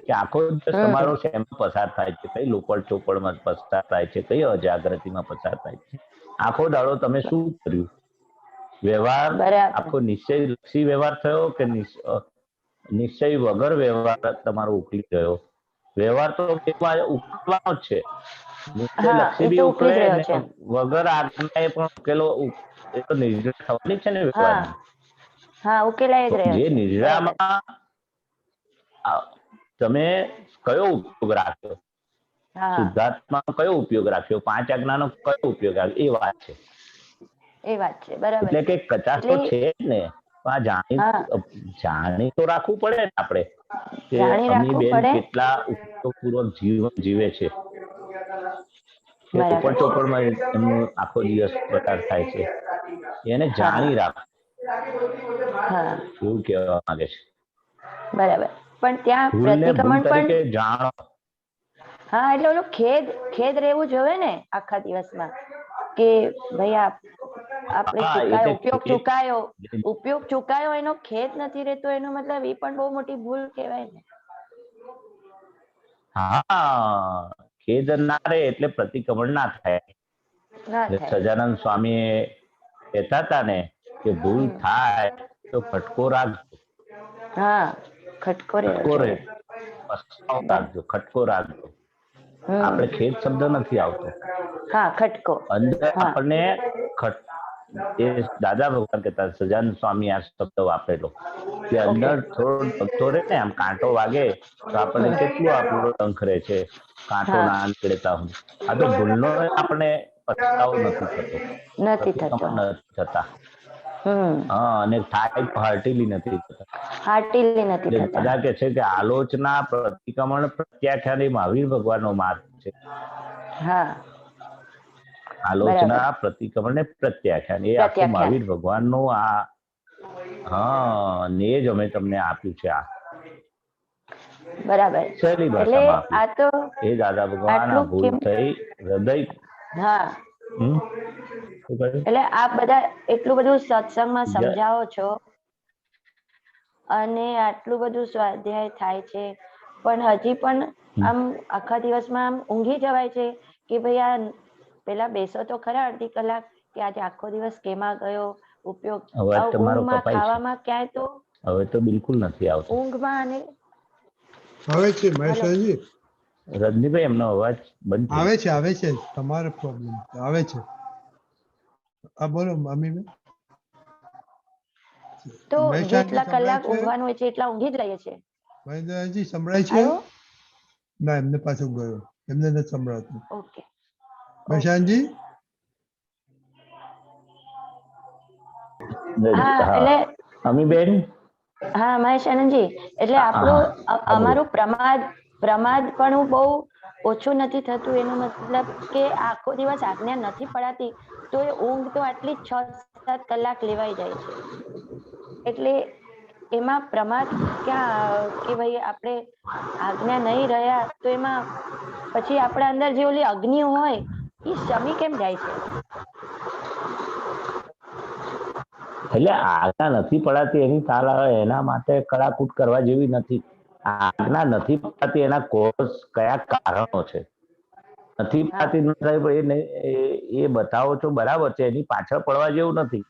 કે આખો દિવસ તમારો શેમાં પસાર થાય છે, કઈ લોકડ ચોપડમાં પસાર થાય છે, કઈ અજાગૃતિમાં પસાર થાય છે. આખો દાડો તમે શું કર્યું? વ્યવહાર આખો નિશ્ચય લક્ષી વ્યવહાર થયો કે નિશ્ચય વગર વ્યવહાર તમારો ઉકલી ગયો? વ્યવહાર તો ઉકલવાનો જ છે. નિશ્ચય લક્ષી બી ઉકલે વગર આજ્ઞાએ પણ ઉકેલો એ તો નિર્ણય થવાની છે ને વ્યવહાર. જે નિર્ણયમાં તમે કયો ઉપયોગ રાખ્યો, શુદ્ધાત્મા કયો ઉપયોગ રાખ્યો, પાંચ આજ્ઞાનો કયો ઉપયોગ રાખ્યો, એ વાત છે. એ વાત છે, બરાબર. એટલે કે કચાશ તો છે જ ને, જાણી તો રાખવું પડે ને આપણે કે અમી બેન કેટલા ઉપયોગપૂર્વક જીવન જીવે છે. ચોપડ ચોપડમાં એમનો આખો દિવસ પસાર થાય છે, એને જાણી રાખ એવું કહેવા માંગે છે. બરાબર. પણ ત્યાં પ્રતિક્રમણ પણ જાણો. હા, એટલે ઓલું ખેદ રહેવું જોઈએ ને આખા દિવસમાં કે ભાઈ આપણે ઉપયોગ ચૂકાયો એનો ખેદ નથી રહેતો, એનો મતલબ એ પણ બહુ મોટી ભૂલ કહેવાય ને. હા, ખેદ ના રહે એટલે પ્રતિક્રમણ ના થાય. સજાનંદ સ્વામી કહેતા હતા ને કે ભૂલ થાય તો ખટકો રાખજો. હા, ખટકો રાખજો, ખટકો રાખજો. આપણે ખેદ શબ્દ નથી આવતો. હા, ખટકો અંદર આપણને દાદા ભગવાન કહેતા સજાનંદ સ્વામી આ શબ્દ વાપરેલો કે અંદર થોડો ડગતો રહે ને, આમ કાંટો વાગે તો આપણને કેટલું આપણો ડંખ રહે છે, કાંટો ના નીકળતા હું. આ તો ભૂલનો આપણે પસ્તાવો નથી થતા. અને થાય હાર્ટીલી નથી થતા. બધા કે છે કે આલોચના પ્રતિક્રમણ પ્રત્યાખ્યાન એ મહાવીર ભગવાનનો માર્ગ છે. આલોચના પ્રતિક્રમણ ને પ્રત્યાખ્યાન એ આખું મહાવીર ભગવાનનું ને જ અમે તમને આપ્યું છે. આ બરાબર સહેલી ભાષામાં એ દાદા ભગવાન ભૂલ થઈ હૃદય. એટલે આપ બધા એટલું બધું સત્સંગમાં સમજાવો છો અને આટલું બધું સ્વાધ્યાય થાય છે, પણ હજી પણ આમ આખા દિવસમાં આમ ઊંઘી જવાય છે કે ભાઈ આ પેલા બેસો તો ખરા અડધી કલાક કે આજે આખો દિવસ કેમાં ગયો, ઉપયોગ ઊંઘમાં ખાવામાં ક્યાંય તો હવે તો બિલકુલ નથી આવતો ઊંઘમાં. અને આવે છે મહેશજી, રજનીભાઈ એમનો અવાજ બંધ આવે છે તમારો પ્રોબ્લેમ આવે છે. આ બોલો મમ્મી. તો જેટલા કલાક ઊંઘવાનું હોય છે એટલા ઊંઘી જ રહીએ છે. મહેશજી સંભળાય છે? ના, એમને પાછું ગયો, એમને નથી સંભળાતું. ઓકે મહેશજી. એટલે અમીબેન. હા મહેશ આનંદજી, એટલે આપણું અમારું પ્રમાદ પણ બહુ ઓછું નથી થતું. એનો મતલબ કે આખો દિવસ આજ્ઞા નથી પડાતી તો એ ઊંઘ તો આટલી 6-7 કલાક લેવાઈ જાય છે. એટલે એમાં પ્રમાદ ક્યાં કે ભાઈ આપણે આજ્ઞા નહીં રહ્યા તો એમાં પછી આપણા અંદર જે ઓલી અગ્નિ હોય એ શમી કેમ જાય છે? એટલે આજ્ઞા નથી પડાતી એની તાલ આવે એના માટે કડાકૂટ કરવા જેવી નથી. આજ્ઞા નથી પડાતી એના કોઝ કયા કારણો છે, નથી પડાતી એ બતાવો છો બરાબર છે, એની પાછળ પડવા જેવું નથી.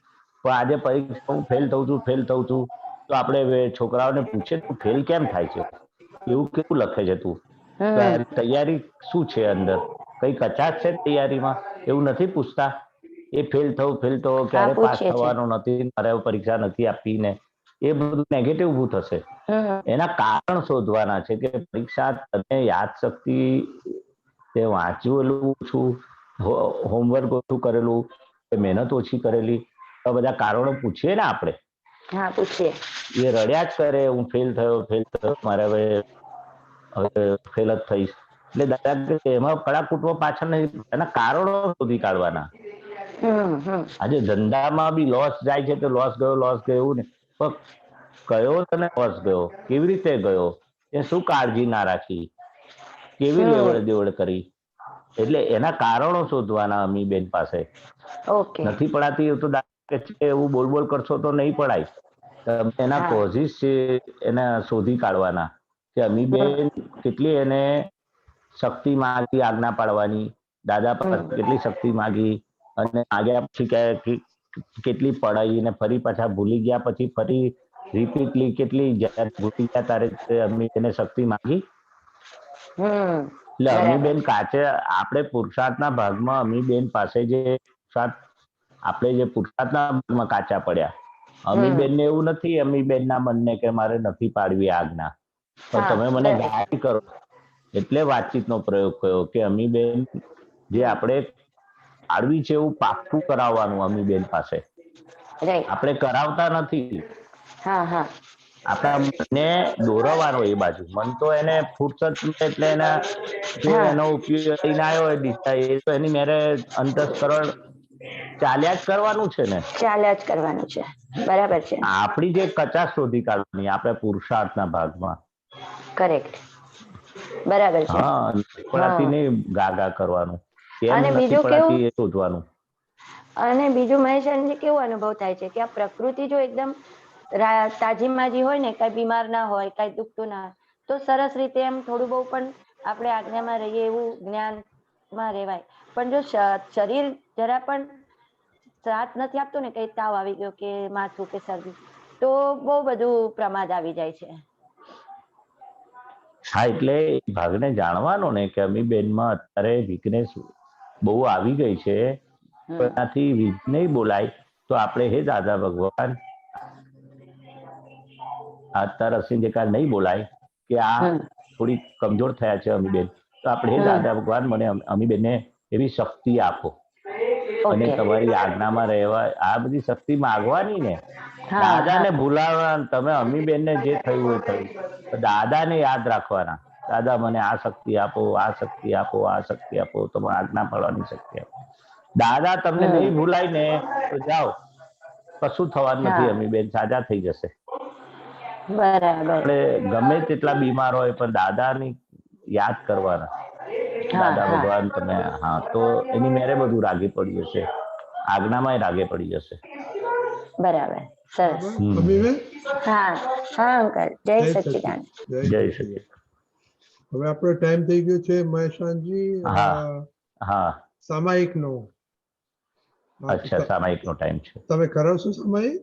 પણ આજે પરીક્ષા હું ફેલ થઉં છું તો આપણે છોકરાઓને પૂછે તું ફેલ કેમ થાય છે, એવું કેવું લખે છે તું, તૈયારી શું છે અંદર, કઈ કચાશ છે તૈયારીમાં, એવું નથી પૂછતા. એ ફેલ થવું ક્યારે પાસ થવાનો નથી, મારે પરીક્ષા નથી આપી ને એ બધું નેગેટિવ ઉભું થશે. એના કારણ શોધવાના છે કે પરીક્ષા તને યાદ શક્તિ, તે વાંચેલું છું, હોમવર્ક ઓછું કરેલું, મહેનત ઓછી કરેલી, આ બધા કારણો પૂછીએ ને આપણે. હા પૂછીએ. એ રડ્યા જ કરે હું ફેલ થયો મારે હવે ફેલ જ થઈશ. એટલે દાદા એમાં કડાકૂટમાં પાછળ નહીં, એના કારણો શોધી કાઢવાના. આજે ધંધામાં બી લોસ જાય છે તો લોસ ગયો એવું ને, પણ કયો તને લોસ ગયો, કેવી રીતે ગયો, એ શું કાળજી ના રાખી, કેવી લેવડ દેવડ કરી, એટલે એના કારણો શોધવાના અમીબેન પાસે. નથી પડાતી તો એવું બોલ કરશો તો નહીં પડાય. એના કોઝિસ છે એને શોધી કાઢવાના કે અમીબેન કેટલી એને શક્તિ માંગી આજ્ઞા પાડવાની, દાદા પાસે કેટલી શક્તિ માંગી અને આગળ પછી કેટલી પડાઈ ને ફરી પાછા ભૂલી ગયા પછી ફરી રિપીટલી કેટલી ભૂલી ગયા તારે અમીબેને શક્તિ માંગી. એટલે અમીબેન કાચે આપણે પુરુષાર્થના ભાગમાં અમીબેન પાસે જે આપણે જે પુરુષાર્થના ભાગમાં કાચા પડ્યા. અમીબેન ને એવું નથી અમીબેન ના મનને કે મારે નથી પાડવી આજ્ઞા, પણ તમે મને ગાળી કરો એટલે વાતચીતનો પ્રયોગ કર્યો કે અમીબેન જે આપણે પાડવી છે એવું પાક્કું કરાવવાનું અમીબેન પાસે. આપણે કરાવતા નથી, આપણા મનને દોરવાનો એ બાજુ. મન તો એને ફુરસત એટલે એનો ઉપયોગ લઈને આવ્યો હોય દિશા, એ તો એની મેરે અંતસ્કરણ ચાલ્યા જ કરવાનું છે ને, ચાલ્યા જ કરવાનું છે. બરાબર છે. આપણી જે કચાશ શોધી કાઢવાની આપણે પુરુષાર્થના ભાગમાં. કરેક્ટ, બરાબર છે. હા, પડાતી નહીં ગાગા કરવાનું, અને બીજું કેવું એ શોધવાનું. અને બીજું મહેશજી કેવો અનુભવ થાય છે કે આ પ્રકૃતિ જો એકદમ તાજી માજી હોય ને, કઈ બીમાર ના હોય, કઈ દુખતું ના હોય, તો સરસ રીતે એમ થોડું બહુ પણ આપણે આજ્ઞામાં રહીએ એવું જ્ઞાનમાં રહેવાય. પણ જો શરીર જરા પણ સાથ નથી આપતું ને, કઈ તાવ આવી ગયો કે માથું કે શરદી, તો બહુ બધું પ્રમાદ આવી જાય છે. હા, એટલે ભાગને જાણવાનો ને કે અમીબેનમાં અત્યારે વીકનેસ બહુ આવી ગઈ છે, એનાથી વીક નહીં બોલાય તો આપણે હે દાદા ભગવાન અત્યારે અસિંજકાર નહીં બોલાય કે આ થોડી કમજોર થયા છે અમીબેન, તો આપણે હે દાદા ભગવાન મને અમીબેનને એવી શક્તિ આપો અને તમારી આજ્ઞામાં રહેવા. આ બધી શક્તિ માંગવાની ને, દાદાને ભૂલાવવા. તમે અમીબેનને જે થયું એ થયું, દાદાને યાદ રાખવાના. દાદા મને આ શક્તિ આપો, આ શક્તિ આપો, આ શક્તિ આપો, તમે આજ્ઞા પાડવાની શક્તિ આપો. દાદા તમને નહીં ભૂલાય ને તો જાઓ, કશું થવાનું નથી. અમીબેન સાજા થઈ જશે. આપણે ગમે તેટલા બીમાર હોય પણ દાદાની યાદ કરવાના. દાદા ભગવાન તમે, હા, તો એની મેરે બધું રાગે પડી જશે, આજ્ઞામાં રાગે પડી જશે. બરાબર, સરસ. હા અંકલ, જય સચ્ચિદાનંદ. જય સચ્ચિદાનંદ. હવે આપણો ટાઈમ થઈ ગયો છે મહેશાનજી. હા, સામાયિકનો. અચ્છા, સામાયિકનો ટાઈમ છે. તમે કરાવશો સામાયિક?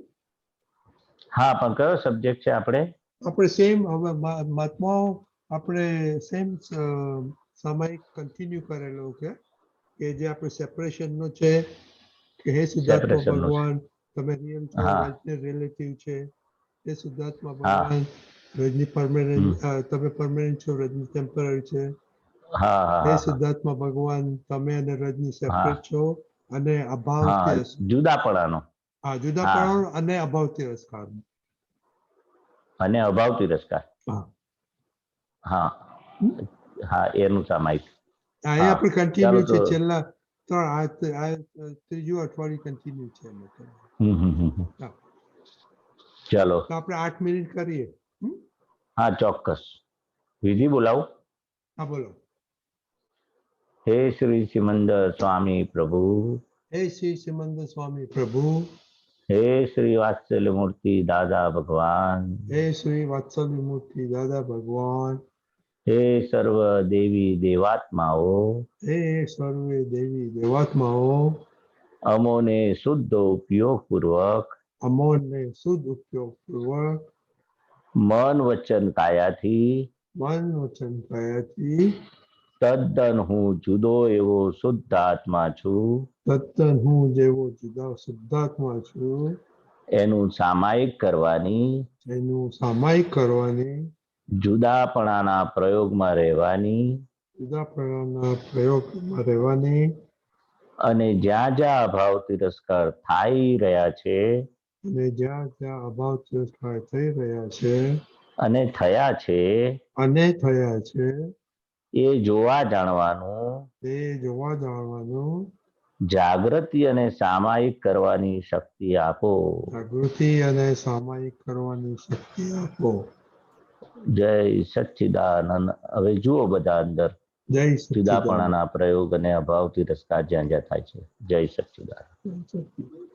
હા, પણ કયો સબ્જેક્ટ છે આપણે? આપણે સેમ હવે મહાત્માઓ આપણે સેમ સામાયિક કન્ટિન્યુ કરેલો કે જે આપણે સેપરેશન નો છે કે હે સિદ્ધાર્થમાં ભગવાન તમે રિયલ છો, રજની રિલેટિવ છે, હે સિદ્ધાર્થમાં ભગવાન રજની પરમેનન્ટ, તમે પરમેનન્ટ છો, રજની ટેમ્પરરી છે. હે સિદ્ધાર્થમાં ભગવાન તમે અને રજની સેપરેટ છો અને અભાવ જુદાપણાનો. હા, જુદાપણાનો અને અભાવ તિરસ્કાર. અને અભાવ તિરસ્કાર. હા હા, એનું સામાયિક. હા, એ આપણે કન્ટિન્યુ છે. છેલ્લા 3 ત્રીજું અઠવાડિયું કન્ટિન્યુ છે. ચલો તો આપણે 8 મિનિટ કરીએ. હા ચોક્કસ. વિધિ બોલાવું. હા બોલો. હે શ્રી સિમંદર સ્વામી પ્રભુ, હે શ્રી સિમંદર સ્વામી પ્રભુ, હે શ્રી વાત્સલ્ય મૂર્તિ દાદા ભગવાન, હે શ્રી વાત્સલ્ય મૂર્તિ દાદા ભગવાન, હે સર્વ દેવી દેવાત્માઓ, હે સર્વે દેવી દેવાત્માઓ, અમોને શુદ્ધ ઉપયોગ પૂર્વક અમોને શુદ્ધ ઉપયોગ પૂર્વક મન વચન કાયાથી મન વચન કાયાથી તદ્દન હું જુદો એવો શુદ્ધ આત્મા છું, તદ્દન હું જેવો જુદા શુદ્ધાત્મા છું, એનું સામાયિક કરવાની, એનું સામાયિક કરવાની, જુદાપણાના પ્રયોગમાં રહેવાની, જુદા પ્રકારના પ્રયોગમાં રહેવાની, અને જ્યાં જ્યાં અભાવ તિરસ્કાર થઈ રહ્યા છે અને જ્યાં જ્યાં અભાવ તિરસ્કાર થઈ રહ્યા છે અને થયા છે અને થયા છે એ જોવા જાણવાનું, તે જોવા જાણવાનું, જાગૃતિ અને સામાયિક કરવાની શક્તિ આપો. જાગૃતિ અને સામાયિક કરવાની શક્તિ આપો. જય સચ્ચિદાનંદ. હવે જુઓ બધા અંદર જય સચ્ચિદાનંદ. જુદાપણાના પ્રયોગ અને અભાવ તિરસ્કાર જ્યાં જ્યાં થાય છે. જય સચ્ચિદાનંદ.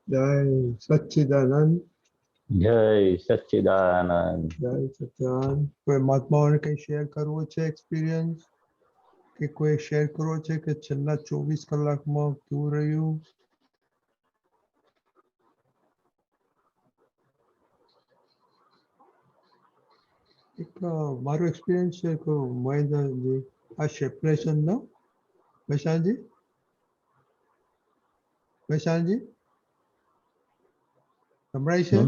જય સચ્ચિદાનંદ. જય સચ્ચિદાનંદ. જય સચ્ચિદાનંદ. કોઈ મહાત્માઓને કઈ શેર કરવો છે એક્સપિરિયન્સ, કે કોઈ શેર કરવો છે કે છેલ્લા 24 કલાકમાં કેવું રહ્યું? એક મારો એક્સપિરિયન્સ છે કે મહેન્દ્રજી, આ સેપરેશન નો. વૈશાલજી, વૈશાલજી સંભળાય છે?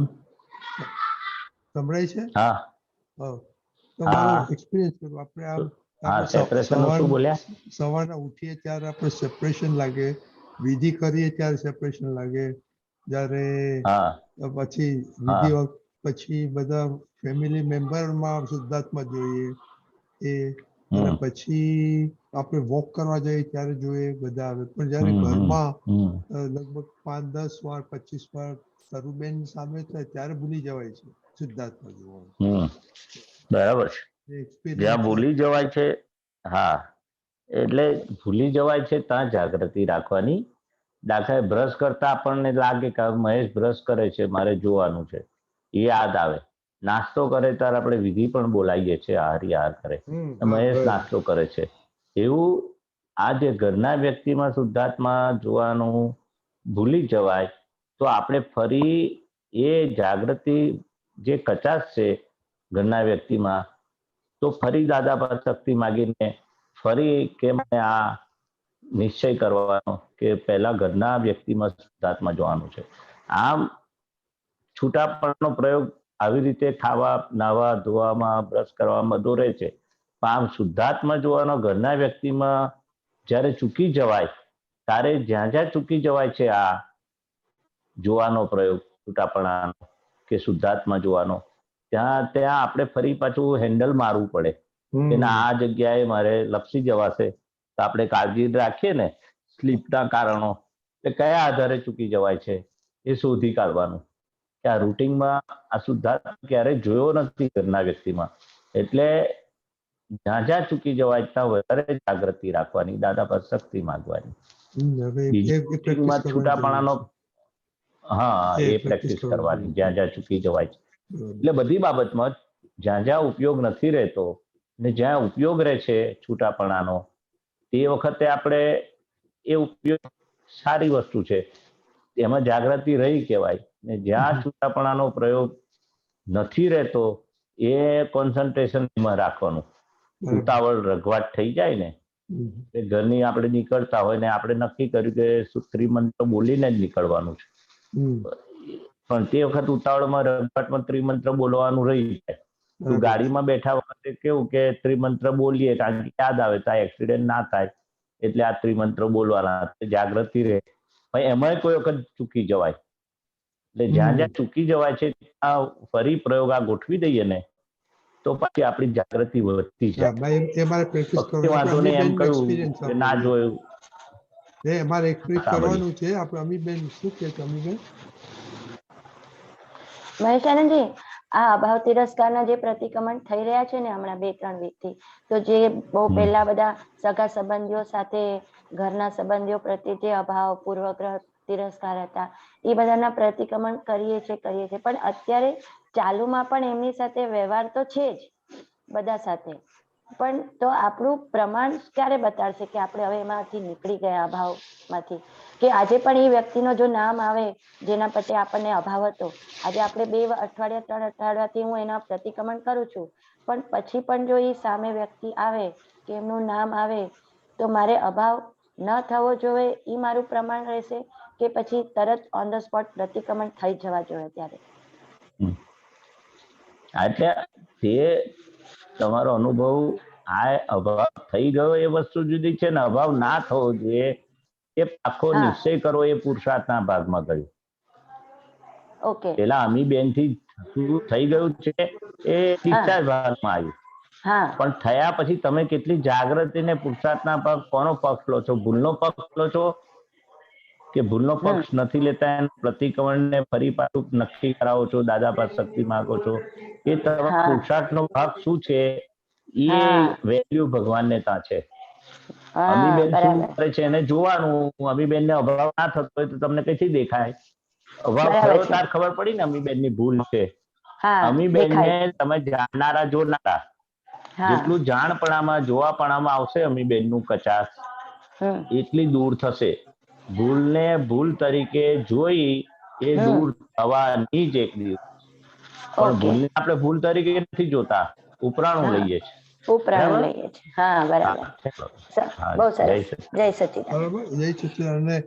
સંભળાય છે? હા તો મારો એક્સપિરિયન્સ કરું. આપણે સવારના ઉઠીએ ત્યારે આપણે સેપરેશન લાગે, વિધિ કરીએ ત્યારે સેપરેશન લાગે, જ્યારે પછી વિધિ પછી બધા ફેમિલી મેમ્બરમાં શુદ્ધાત્મા જોઈએ એ, અને પછી આપણે વોક કરવા જઈએ ત્યારે જોઈએ બધા આવે. પણ જયારે ઘરમાં લગભગ 5-10 વાર 25 વાર સરુબેન સામે થાય ત્યારે ભૂલી જવાય છે શુદ્ધાત્મા જોવાનું. બરાબર છે, જ્યાં ભૂલી જવાય છે. હા, એટલે ભૂલી જવાય છે ત્યાં જાગૃતિ રાખવાની. દાખલા બ્રશ કરતા આપણને લાગે કે મહેશ બ્રશ કરે છે, મારે જોવાનું છે, એ યાદ આવે. નાસ્તો કરે ત્યારે આપણે વિધિ પણ બોલાવીએ છીએ, હારી હાર કરે, મહેશ નાસ્તો કરે છે. એવું આ જે ઘરના વ્યક્તિમાં શુદ્ધાત્મા જોવાનું ભૂલી જવાય તો આપણે ફરી એ જાગૃતિ જે કચાશ છે ઘરના વ્યક્તિમાં, તો ફરી દાદા પર શક્તિ માગીને ફરી કે મને આ નિશ્ચય કરવાનો કે પહેલા ઘરના વ્યક્તિમાં શુદ્ધાત્મા જોવાનું છે. આમ છૂટાપણનો પ્રયોગ આવી રીતે ખાવા, નાવા, ધોવામાં, બ્રશ કરવામાં દોરે છે. પણ આમ શુદ્ધાત્મા જોવાનો ઘરના વ્યક્તિમાં જ્યારે ચૂકી જવાય ત્યારે જ્યાં જ્યાં ચૂકી જવાય છે આ જોવાનો પ્રયોગ છૂટાપણાનો કે શુદ્ધાત્મા જોવાનો, ત્યાં આપણે ફરી પાછું હેન્ડલ મારવું પડે કે ના આ જગ્યાએ મારે લપસી જવાશે. તો આપણે કાળજી રાખીએ ને સ્લીપના કારણો, એ કયા આધારે ચૂકી જવાય છે એ શોધી કાઢવાનું. કે આ રૂટિનમાં આ શુદ્ધાત્મા ક્યારેય જોયો નથી ઘરના વ્યક્તિમાં. એટલે જ્યાં જ્યાં ચૂકી જવાય ત્યાં વધારે જાગૃતિ રાખવાની, દાદા પર શક્તિ માંગવાની. છૂટાપણાનો એ પ્રેક્ટિસ કરવાની જ્યાં જ્યાં ચૂકી જવાય છે. એટલે બધી બાબતમાં જ્યાં જ્યાં ઉપયોગ નથી રહેતો ને જ્યાં ઉપયોગ રહે છે છૂટાપણાનો, તે વખતે આપણે એ ઉપયોગ સારી વસ્તુ છે એમાં જાગૃતિ રહી કહેવાય. ને જ્યાં છૂટાપણાનો પ્રયોગ નથી રહેતો એ કોન્સન્ટ્રેશન એમાં રાખવાનું. ઉતાવળ રઘવાટ થઈ જાય ને, ઘરની આપણે નીકળતા હોય ને આપણે નક્કી કર્યું કે ત્રિમંત્ર બોલીને જ નીકળવાનું છે, પણ તે વખત ઉતાવળમાં રઘવાટમાં ત્રિમંત્ર બોલવાનું રહી જાય. તો ગાડીમાં બેઠા વખતે કેવું કે ત્રિમંત્ર બોલીએ કારણ કે યાદ આવે તો એક્સિડન્ટ ના થાય એટલે આ ત્રિમંત્ર બોલવાના, જાગૃતિ રહે. એમાં કોઈ વખત ચૂકી જવાય. એટલે જ્યાં જ્યાં ચૂકી જવાય છે ત્યાં ફરી પ્રયોગ આ ગોઠવી દઈએ ને તો પછી આપણી જાગૃતિ વધતી જાય. વાંધો નહીં એમ કહ્યું કે ના જોયું. અમારે એક્સપ્રેસ કરવાનું છે. આપણે અમીબેન શું કહે છે? અમીબેન મહેશાનંદજી, આ અભાવ તિરસ્કારના જે પ્રતિક્રમણ થઈ રહ્યા છે ને હમણાં 2-3 વીકથી, તો જે બહુ પહેલા બધા સગા સંબંધીઓ સાથે ઘરના સંબંધીઓ પ્રત્યે જે અભાવ, પૂર્વગ્રહ, તિરસ્કાર હતા, એ બધાના પ્રતિક્રમણ કરીએ છીએ. પણ અત્યારે ચાલુમાં પણ એમની સાથે વ્યવહાર તો છે જ બધા સાથે, પણ તો આપણું પ્રમાણ ક્યારે બતાડશે કે આપણે હવે એમાંથી નીકળી ગયા અભાવમાંથી? કે આજે પણ એ વ્યક્તિનો જો નામ આવે જેના પ્રત્યે આપણને અભાવ હતો, આજે આપણે 2 અઠવાડિયા 3 અઠવાડિયાથી હું એના પ્રતિક્રમણ કરું છું, પણ પછી પણ જો એ સામે વ્યક્તિ આવે કે એમનું નામ આવે તો મારે અભાવ ન થવો જોઈએ એ મારું પ્રમાણ રહેશે કે પછી તરત ઓન ધ સ્પોટ પ્રતિક્રમણ થઈ જવા જોઈએ? ત્યારે એટલે તે તમારો અનુભવ આ અભાવ થઈ ગયો એ વસ્તુ જુદી છે ને અભાવ ના થવો જોઈએ એ આખો નિશ્ચય કરો એ પુરુષાર્થના ભાગમાં ગયું. પેલા અમીબેન થી થઈ ગયું છે એ ડિસ્ચાર્જ ભાગમાં આવ્યું. પણ થયા પછી તમે કેટલી જાગૃતિ ને પુરુષાર્થના પગ કોનો પક્ષ લો છો? ભૂલનો પક્ષ લો છો કે ભૂલનો પક્ષ નથી લેતા પ્રતિક્રમણ ને ફરી પાછું નક્કી કરાવો છો, દાદા પર શક્તિ માંગો છો? એ તમારા પુરુષાર્થનો ભાગ શું છે એ વેલ્યુ ભગવાનને ત્યાં છે. અમીબેન શું કરે છે એને જોવાનું. અમીબેન ને અભાવ ના થતો હોય તો તમને કઈથી દેખાય? હવે બરાબર છે. તાર ખબર પડી ને અમીબેન ની ભૂલ છે. હા અમીબેન ને દેખાય. તમે જાણનારા જોનારા હા જેટલું જાણપણામાં જોવાપણામાં આવશે અમીબેન નું કચાશ હમ એટલી દૂર થશે. ભૂલને ભૂલ તરીકે જોઈ એ હમ દૂર થવાની જ એક દિવસ. પણ ઓકે ભૂલને આપણે ભૂલ તરીકે નથી જોતા, ઉપરાણું હા લઈએ છીએ. ઉપરાણું બરાબર? લઈએ છીએ. હા બરાબર. હા, બહુ જય સરસ. સચિદાનંદ. જય સચિદાનંદ. બરાબર, જય સચિદાનંદ. અને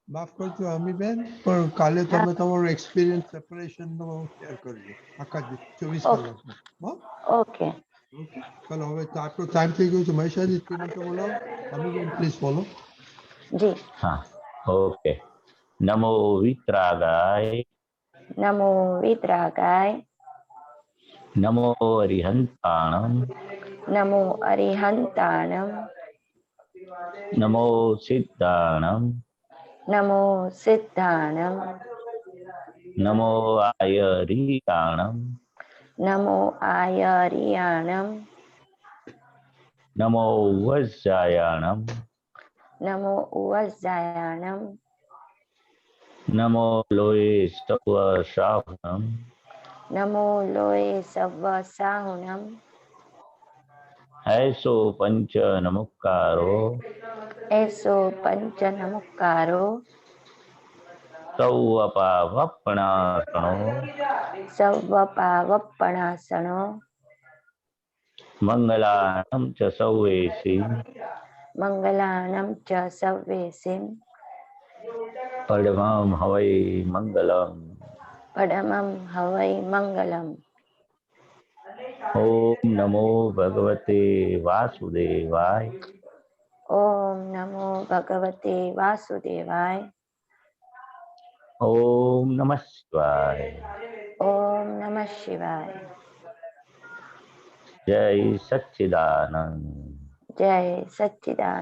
માફ કરજો અમીબેન, પણ કાલે તમે તમારો એક્સપિરિયન્સ સેપરેશન નો શેર કરજો આખા 24 કલાકમાં. હો? ઓકે ઓકે, ચાલો હવે તો આપણો ટાઈમ થઈ ગયો છે. મહેશાજી શ્રીમંત બોલાવો. અમીબેન પ્લીઝ ફોલો. જી. હા, ઓકે. નમો વિતરાગાય, નમો વિતરાગાય, નમો અરિહંતાણમ, નમો અરિહંતાણમ, નમો સિદ્ધાણમ, નમો સિદ્ધાણમ, નમો આયરીતાણમ, નમો આયરિયાણમ, નમો વજ્જાયાણમ, નમો ઉવજ્જાયાણમ, નમો લોય સત્વ શાહનમ, નમો લોય સવ્વ સાહુણમ, ऐसो पंच नमुक्कारो એસો પંચ નમુકારો સૌ અપાવપણાસણો સવ્વ પાવપણાસણો મંગલાનમ ચ સૌવેસી મંગલાણમ ચ સવ્વેસિમ પડમમ હવૈ મંગલમ. પડમમ હવૈ મંગલમ. ઓમ નમો ભગવતે વાસુદેવાય. ઓમ નમો ભગવતે વાસુદેવાય. ઓમ નમઃ શિવાય. ઓમ નમઃ શિવાય. જય સચ્ચિદાનંદ. જય સચ્ચિદાનંદ.